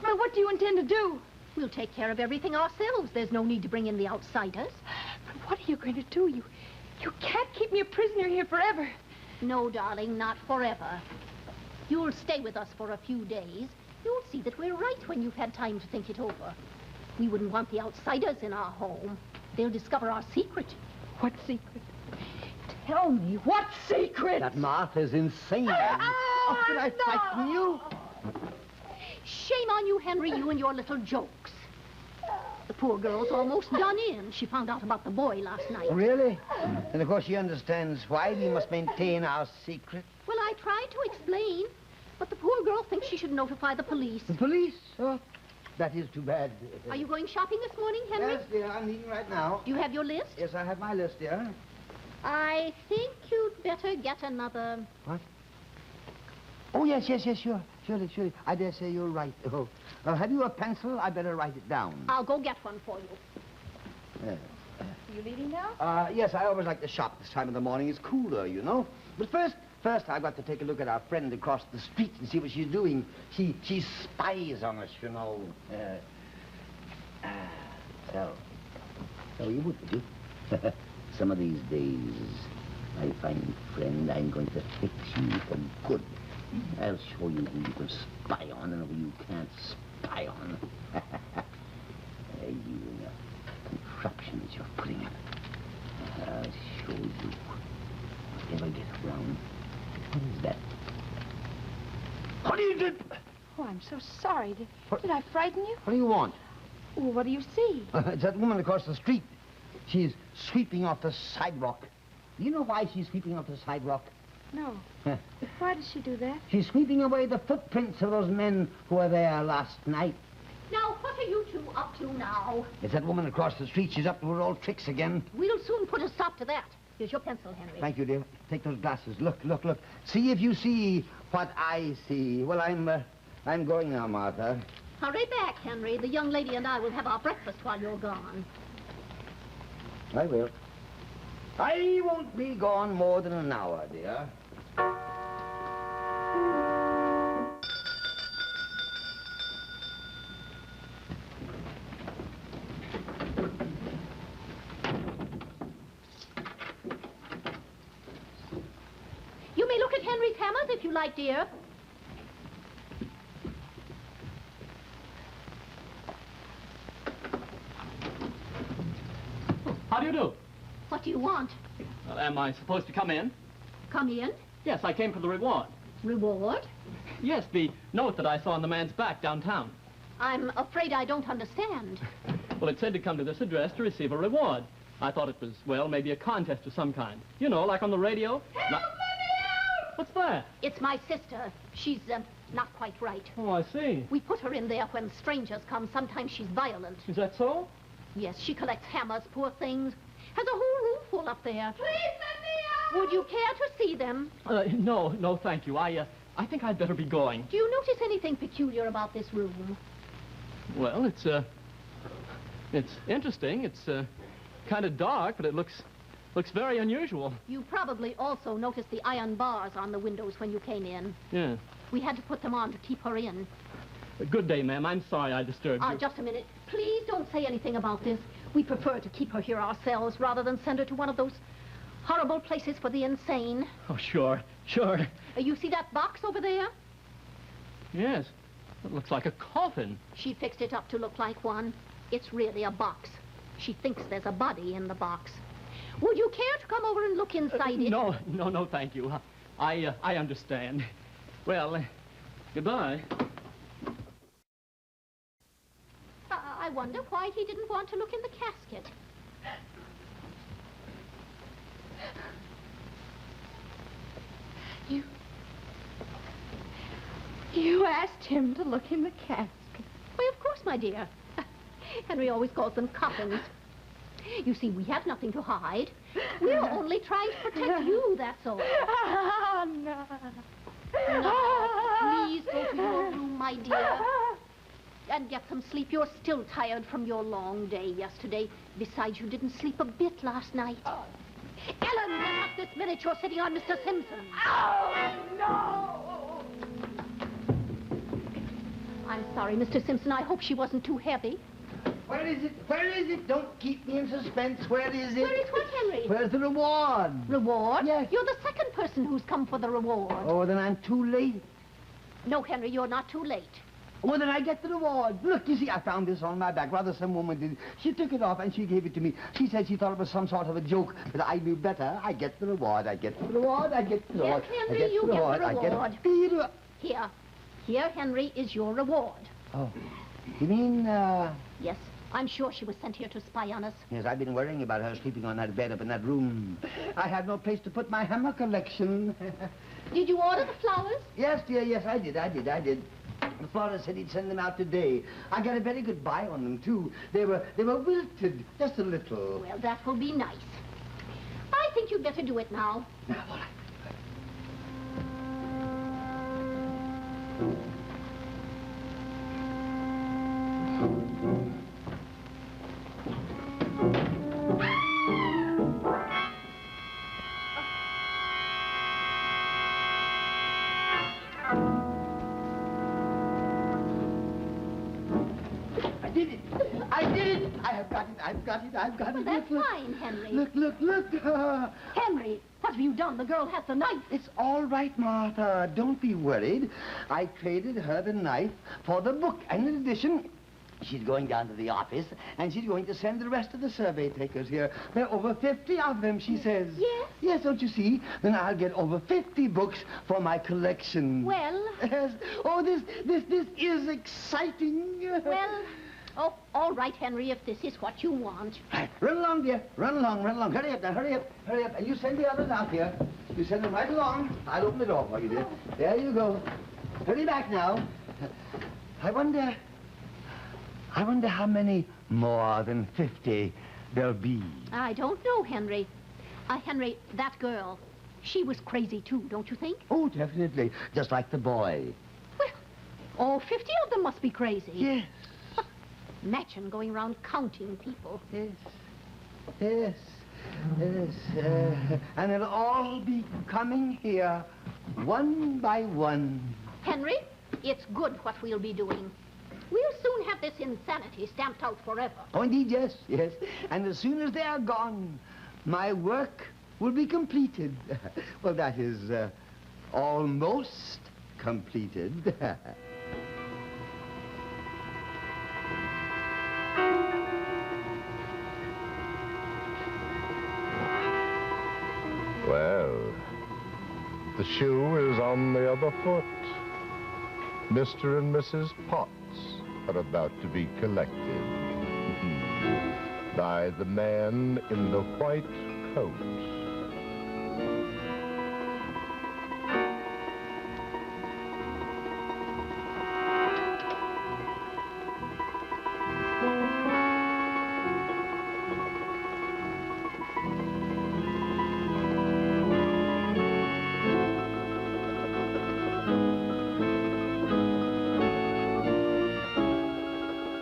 Well, what do you intend to do? We'll take care of everything ourselves. There's no need to bring in the outsiders. But what are you going to do? You can't keep me a prisoner here forever. No, darling, not forever. You'll stay with us for a few days. You'll see that we're right when you've had time to think it over. We wouldn't want the outsiders in our home. They'll discover our secret. What secret? Tell me, what secret? That Martha's insane. Oh, did I frighten you? Shame on you, Henry, you and your little jokes. The poor girl's almost done in. She found out about the boy last night. Really? And of course she understands why we must maintain our secret. Well, I tried to explain, but the poor girl thinks she should notify the police. The police? Oh, that is too bad. Are you going shopping this morning, Henry? Yes, dear, I'm leaving right now. Do you have your list? Yes, I have my list, dear. I think you'd better get another... What? Oh, yes, sure. Surely. I dare say you're right. Oh, have you a pencil? I better write it down. I'll go get one for you. Are you leaving now? Yes, I always like to shop this time of the morning. It's cooler, you know. But first I've got to take a look at our friend across the street and see what she's doing. She spies on us, you know. So you would you? Some of these days, my fine friend, I'm going to fix you for good. I'll show you who you can spy on and who you can't spy on. You and your contraptions you're putting up. I'll show you. Whatever gets around. What is that? What do you do? Oh, I'm so sorry. Did I frighten you? What do you want? Oh, what do you see? It's that woman across the street. She's sweeping off the sidewalk. Do you know why she's sweeping off the sidewalk? No. Why does she do that? She's sweeping away the footprints of those men who were there last night. Now, what are you two up to now? It's that woman across the street. She's up to her old tricks again. We'll soon put a stop to that. Here's your pencil, Henry. Thank you, dear. Take those glasses. Look. See if you see what I see. Well, I'm going now, Martha. Hurry back, Henry. The young lady and I will have our breakfast while you're gone. I will. I won't be gone more than an hour, dear. You may look at Henry's hammers if you like, dear. How do you do? What do you want? Am I supposed to come in? Come in? Yes, I came for the reward. Reward? Yes, the note that I saw on the man's back downtown. I'm afraid I don't understand. Well, it said to come to this address to receive a reward. I thought it was, well, maybe a contest of some kind. You know, like on the radio. What's that? It's my sister. She's not quite right. Oh, I see. We put her in there when strangers come. Sometimes she's violent. Is that so? Yes, she collects hammers, poor things. Has a whole room full up there. Please let me out! Would you care to see them? No, thank you. I think I'd better be going. Do you notice anything peculiar about this room? Well, it's interesting. It's kind of dark, but it looks very unusual. You probably also noticed the iron bars on the windows when you came in. Yeah. We had to put them on to keep her in. Good day, ma'am. I'm sorry I disturbed you. Just a minute. Please don't say anything about this. We prefer to keep her here ourselves rather than send her to one of those horrible places for the insane. Oh, sure. You see that box over there? Yes. It looks like a coffin. She fixed it up to look like one. It's really a box. She thinks there's a body in the box. Would you care to come over and look inside it? No, thank you. I understand. Well, goodbye. I wonder why he didn't want to look in the casket. You asked him to look in the casket. Why, of course, my dear. Henry always calls them coffins. You see, we have nothing to hide. We're only trying to protect you, that's all. Oh, no. Now, please go to your room, my dear. And get some sleep. You're still tired from your long day yesterday. Besides, you didn't sleep a bit last night. Ellen, get up this minute. You're sitting on Mr. Simpson. Oh, no! I'm sorry, Mr. Simpson. I hope she wasn't too heavy. Where is it? Don't keep me in suspense. Where is it? Where is what, Henry? Where's the reward? Reward? Yes. You're the second person who's come for the reward. Oh, then I'm too late. No, Henry, you're not too late. Well, then I get the reward. Look, you see, I found this on my back. Rather, some woman did. She took it off and she gave it to me. She said she thought it was some sort of a joke, but I knew better. I get the reward. I get the reward. I get the reward. Yes, Henry, you get the reward. I get the reward. Here, Henry, is your reward. Oh, you mean, Yes, I'm sure she was sent here to spy on us. Yes, I've been worrying about her sleeping on that bed up in that room. I had no place to put my hammer collection. Did you order the flowers? Yes, dear, yes, I did. The florist said he'd send them out today. I got a very good buy on them, too. They were wilted, just a little. Well, that will be nice. I think you'd better do it now. Now, all right. I've got Well, it. that's Look. fine, Henry. Look. Henry, what have you done? The girl has the knife. It's all right, Martha. Don't be worried. I traded her the knife for the book. And in addition, she's going down to the office, and she's going to send the rest of the survey takers here. There are over 50 of them, she says. Yes? Yes, don't you see? Then I'll get over 50 books for my collection. Well? Yes. Oh, this is exciting. Well... Oh, all right, Henry, if this is what you want. Run along, dear. Run along. Hurry up now, hurry up. And you send the others out here. You send them right along. I'll open the door for you, dear. There you go. Hurry back now. I wonder how many more than 50 there'll be. I don't know, Henry. Henry, that girl, she was crazy too, don't you think? Oh, definitely. Just like the boy. Well, all 50 of them must be crazy. Yes. Imagine going around counting people. Yes. Yes. Yes. And they'll all be coming here, one by one. Henry, it's good what we'll be doing. We'll soon have this insanity stamped out forever. Oh, indeed, yes, yes. And as soon as they are gone, my work will be completed. Well, that is almost completed. Well, the shoe is on the other foot. Mr. and Mrs. Potts are about to be collected by the man in the white coat.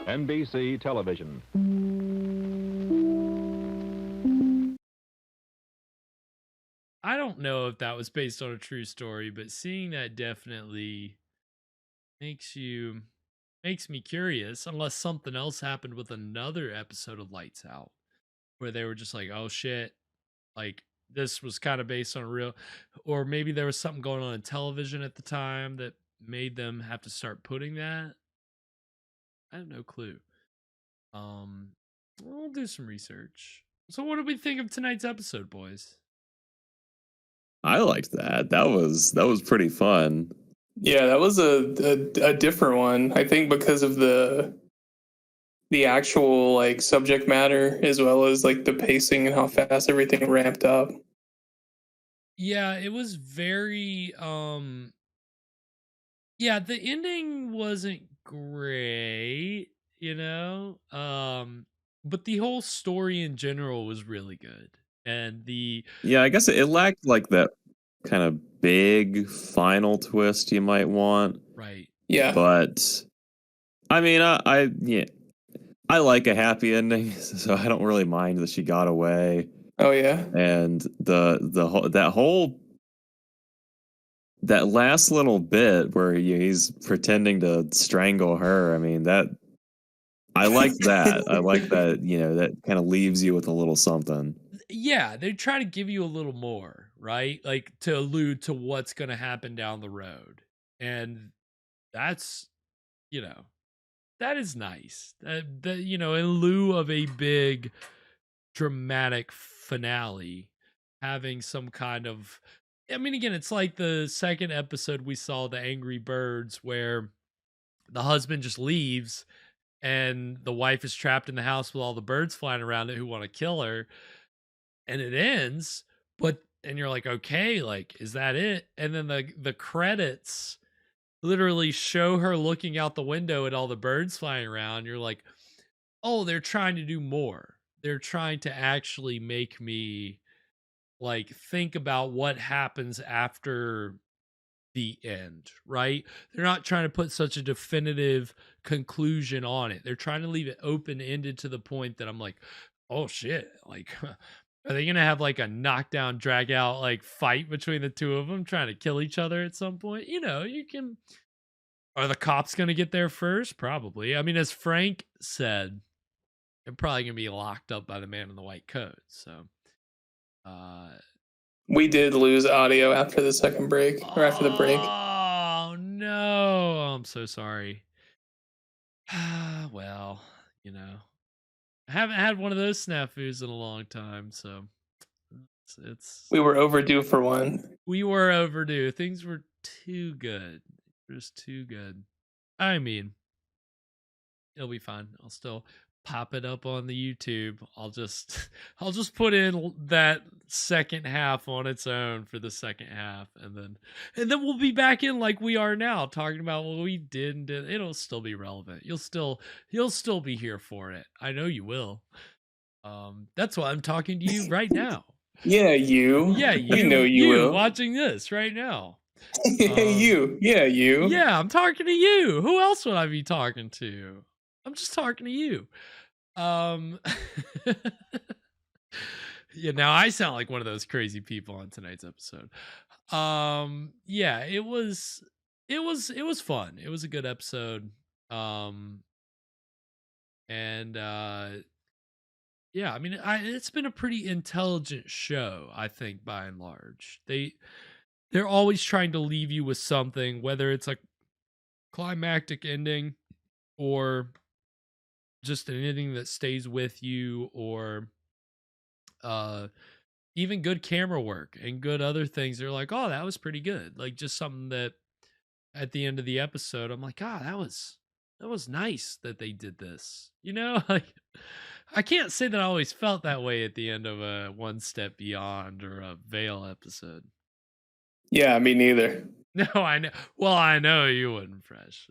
NBC Television. I don't know if that was based on a true story, but seeing that definitely makes me curious, unless something else happened with another episode of Lights Out where they were just like, oh shit, like this was kind of based on a real, or maybe there was something going on in television at the time that made them have to start putting that. I have no clue. We'll do some research. So what did we think of tonight's episode, boys? I liked that. That was pretty fun. Yeah, that was a different one. I think because of the actual like subject matter as well as like the pacing and how fast everything ramped up. Yeah, it was very yeah, the ending wasn't great, you know? But the whole story in general was really good. And Yeah, I guess it lacked like that kind of big final twist you might want. Right. Yeah. But I mean, I like a happy ending, so I don't really mind that she got away. Oh yeah. And that last little bit where he's pretending to strangle her, I mean, I like that. I like that, that kind of leaves you with a little something. Yeah, they try to give you a little more, right? Like to allude to what's going to happen down the road. And that's, that is nice. That in lieu of a big dramatic finale, having some kind of, I mean, again, it's like the second episode we saw, The Angry Birds, where the husband just leaves and the wife is trapped in the house with all the birds flying around it who want to kill her. And it ends, and you're like, okay, like, is that it? And then the credits literally show her looking out the window at all the birds flying around. You're like, oh, they're trying to do more. They're trying to actually make me like think about what happens after the end, right? They're not trying to put such a definitive conclusion on it. They're trying to leave it open-ended to the point that I'm like, oh shit, like are they gonna have like a knockdown, drag out like fight between the two of them trying to kill each other at some point? Are the cops gonna get there first? Probably. I mean, as Frank said, they're probably gonna be locked up by the man in the white coat. So we did lose audio after the second break, or after the break. Oh no, I'm so sorry. Well, I haven't had one of those snafus in a long time, so we were overdue for one. We were overdue. Things were too good. Just too good. I mean, it'll be fine. I'll still pop it up on the YouTube. I'll just put in that second half on its own for the second half, and then we'll be back in like we are now, talking about what we did and did. It'll still be relevant. You'll still be here for it. I know you will. That's why I'm talking to you right now. Yeah, you. Yeah, We know you will. watching this right now. You. Yeah, you. Yeah, I'm talking to you. Who else would I be talking to? I'm just talking to you. Yeah, now I sound like one of those crazy people on tonight's episode. Yeah, it was fun. It was a good episode. And yeah, I mean, it's been a pretty intelligent show, I think, by and large. They're always trying to leave you with something, whether it's a climactic ending or just an ending that stays with you, or even good camera work and good other things. They're like, oh, that was pretty good. Like, just something that at the end of the episode, I'm like, ah, that was nice that they did this. You know, like, I can't say that I always felt that way at the end of a One Step Beyond or a Veil episode. Yeah, me neither. No, I know. Well, I know you wouldn't, Fresh.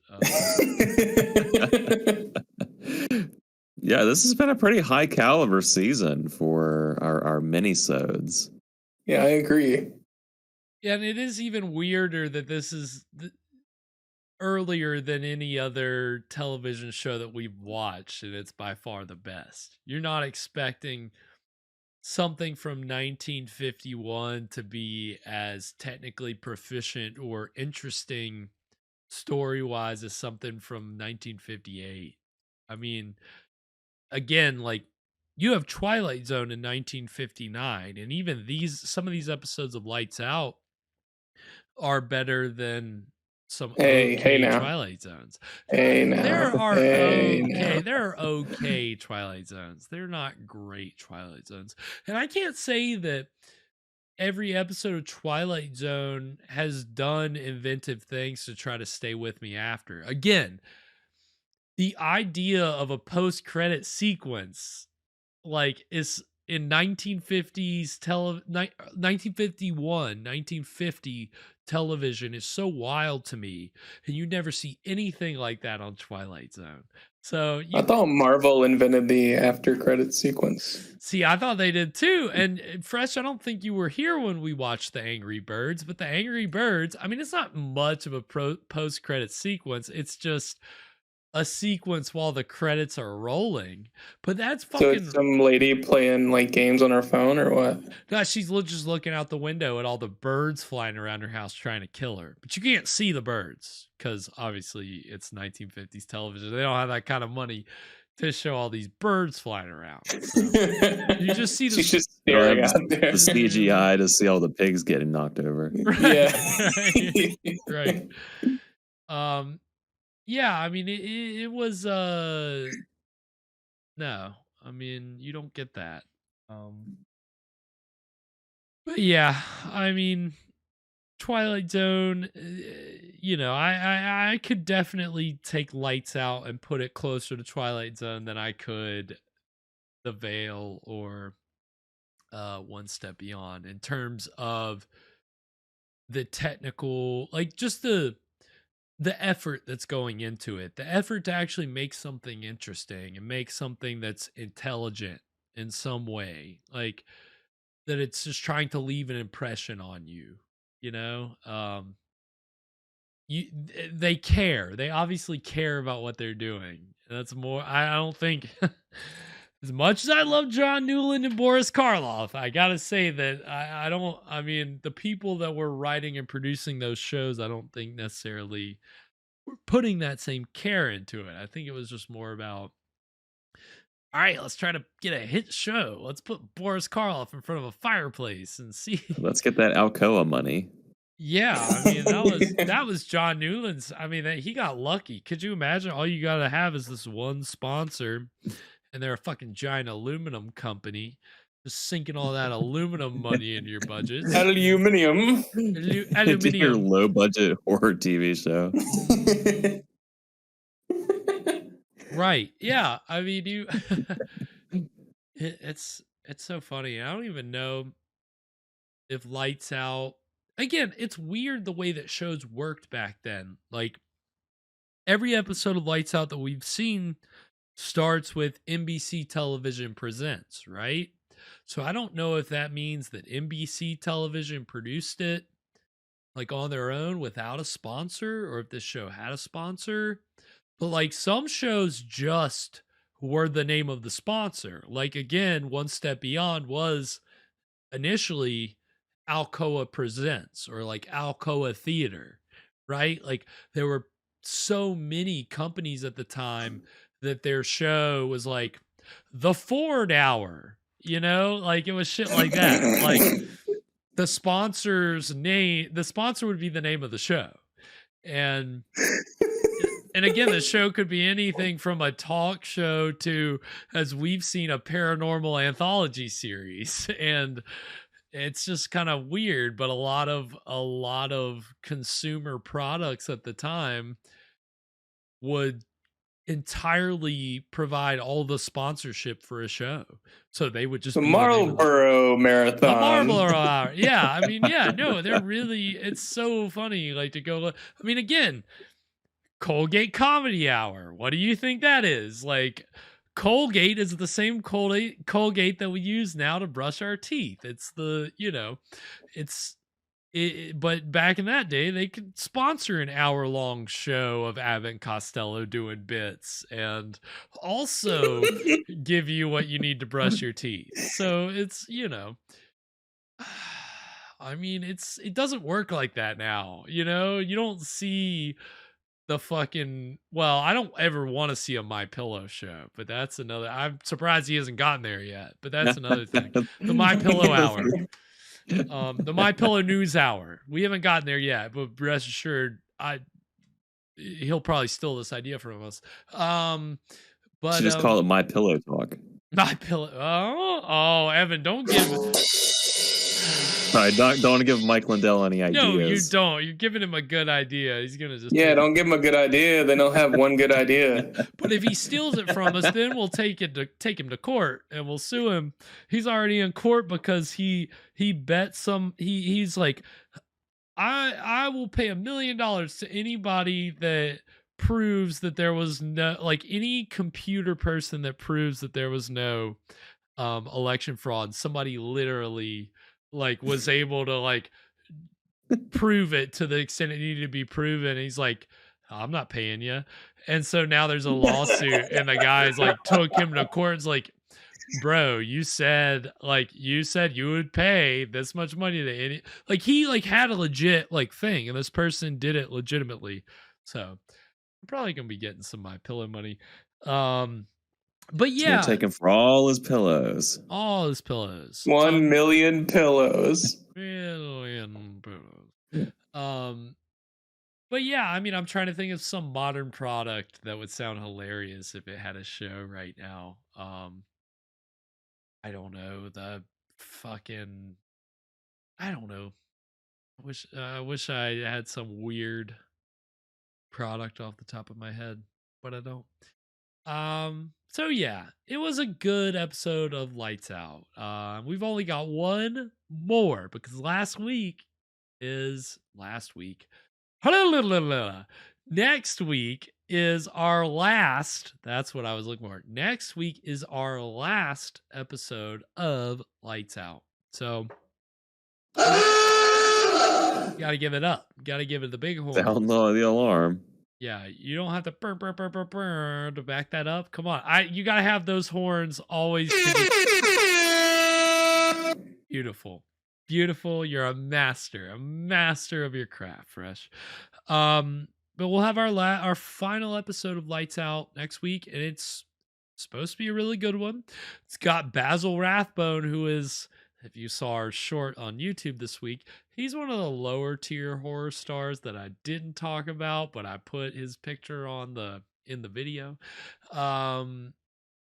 Yeah, this has been a pretty high caliber season for our mini-sodes. Yeah, I agree. Yeah, and it is even weirder that this is earlier than any other television show that we've watched, and it's by far the best. You're not expecting something from 1951 to be as technically proficient or interesting story-wise as something from 1958. I mean, again, like, you have Twilight Zone in 1959, and even some of these episodes of Lights Out are better than some hey now. Twilight Zones. Hey now. There are okay Twilight Zones. They're not great Twilight Zones. And I can't say that every episode of Twilight Zone has done inventive things to try to stay with me after. Again, the idea of a post-credit sequence, like, is in 1950 television is so wild to me, and you never see anything like that on Twilight Zone. So I thought Marvel invented the after credit sequence. See, I thought they did too. And Fresh, I don't think you were here when we watched the Angry Birds, but the Angry Birds, I mean, it's not much of a post credit sequence. It's just a sequence while the credits are rolling. But that's fucking... So it's some lady playing like games on her phone or what? Gosh, she's just looking out the window at all the birds flying around her house trying to kill her. But you can't see the birds because obviously it's 1950s television. They don't have that kind of money to show all these birds flying around. So you just see she's just staring out there. The CGI to see all the pigs getting knocked over. Right. Right. Yeah, I mean, it was, no, I mean, you don't get that. But yeah, I mean, Twilight Zone, you know, I could definitely take Lights Out and put it closer to Twilight Zone than I could The Veil or One Step Beyond in terms of the technical, like, just the effort that's going into it, the effort to actually make something interesting and make something that's intelligent in some way, like that it's just trying to leave an impression on you, you know? They care. They obviously care about what they're doing. That's more, I don't think, as much as I love John Newland and Boris Karloff, I gotta say that I mean, the people that were writing and producing those shows, I don't think necessarily were putting that same care into it. I think it was just more about, all right, let's try to get a hit show. Let's put Boris Karloff in front of a fireplace and see. Let's get that Alcoa money. Yeah, I mean, that was John Newland's. I mean, he got lucky. Could you imagine? All you gotta have is this one sponsor, and they're a fucking giant aluminum company, just sinking all that aluminum money into your budget. Aluminium. Your low budget horror TV show. Right. Yeah. I mean, it's so funny. I don't even know if Lights Out. Again, it's weird the way that shows worked back then. Like every episode of Lights Out that we've seen starts with NBC Television Presents, right? So I don't know if that means that NBC Television produced it like on their own without a sponsor, or if this show had a sponsor. But like some shows just were the name of the sponsor. Like again, One Step Beyond was initially Alcoa Presents or like Alcoa Theater, right? Like there were so many companies at the time that their show was like the Ford Hour, like it was shit like that. Like the sponsor's name, the sponsor would be the name of the show. And again, the show could be anything from a talk show to, as we've seen, a paranormal anthology series. And it's just kind of weird, but a lot of consumer products at the time would entirely provide all the sponsorship for a show. So they would just the be Marlboro Marathon. The Marlboro Hour. Yeah, I mean, yeah, no, they're really, it's so funny, like to go, I mean, again, Colgate Comedy Hour. What do you think that is? Like, Colgate is the same Colgate that we use now to brush our teeth. It's the, but back in that day, they could sponsor an hour-long show of Abbott Costello doing bits and also give you what you need to brush your teeth. So it's, I mean, it doesn't work like that now. You don't see the fucking, well, I don't ever want to see a My Pillow show, but that's another, I'm surprised he hasn't gotten there yet, but that's another thing. The My Pillow Hour. The My Pillow News Hour. We haven't gotten there yet, but rest assured, he'll probably steal this idea from us. But just call it My Pillow Talk. My Pillow. Oh, Evan, don't give. Sorry, don't want to give Mike Lindell any ideas. No, you don't. You're giving him a good idea. He's gonna just. Yeah, don't give him a good idea. Then he'll have one good idea. But if he steals it from us, then we'll take him to court and we'll sue him. He's already in court because he bet some. He's like, I will pay $1 million to anybody that proves that there was no, like, any computer person that proves that there was no election fraud. Somebody literally like was able to like prove it to the extent it needed to be proven. And he's like, I'm not paying you. And so now there's a lawsuit and the guys like took him to court. It's like, bro, you said you would pay this much money to any, like, he like had a legit like thing and this person did it legitimately. So I'm probably gonna be getting some My Pillow money. But yeah, take him for all his pillows. All his pillows. 1 million pillows. Million pillows. But yeah, I mean, I'm trying to think of some modern product that would sound hilarious if it had a show right now. I don't know, the fucking, I don't know. I wish I had some weird product off the top of my head, but I don't. So yeah, it was a good episode of Lights Out. We've only got one more because last week. Next week is our last. That's what I was looking for. Next week is our last episode of Lights Out. So gotta give it up. Gotta give it the big horn. Sound the alarm. Yeah, you don't have to to back that up. Come on, you gotta have those horns always. Beautiful, beautiful. You're a master of your craft, Fresh. But we'll have our final episode of Lights Out next week, and it's supposed to be a really good one. It's got Basil Rathbone, who is, if you saw our short on YouTube this week, he's one of the lower tier horror stars that I didn't talk about, but I put his picture in the video. And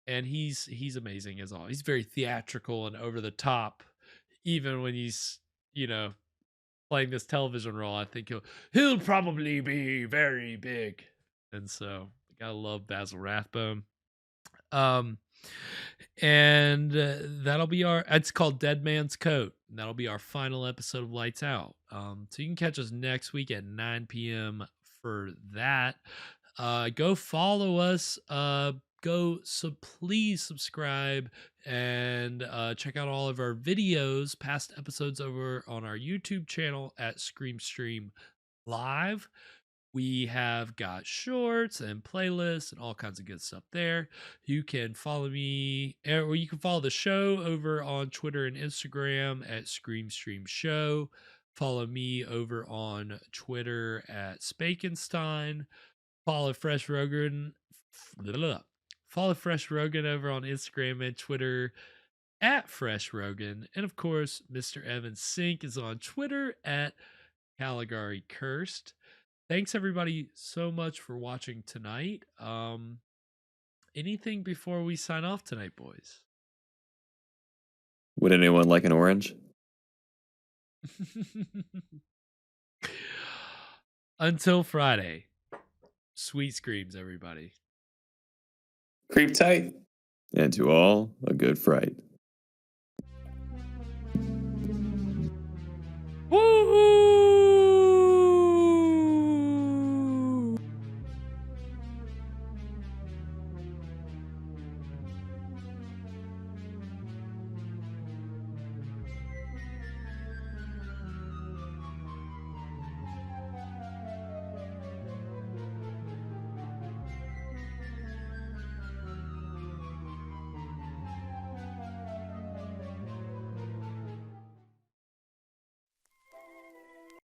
he's amazing as all. He's very theatrical and over the top, even when he's, playing this television role. I think he'll probably be very big. And so Gotta love Basil Rathbone. And that'll be it's called Dead Man's Coat. And that'll be our final episode of Lights Out. So you can catch us next week at 9 p.m. for that. Go follow us. Please subscribe and check out all of our videos, past episodes over on our YouTube channel at Scream Stream Live. We have got shorts and playlists and all kinds of good stuff there. You can follow me, or you can follow the show over on Twitter and Instagram at Scream Stream Show. Follow me over on Twitter at Spakenstein. Follow Fresh Rogan. Follow Fresh Rogan over on Instagram and Twitter at Fresh Rogan. And of course, Mr. Evan Sink is on Twitter at Caligari Cursed. Thanks everybody so much for watching tonight. Anything before we sign off tonight, boys? Would anyone like an orange? Until Friday. Sweet screams, everybody. Creep tight. And to all, a good fright. Woo!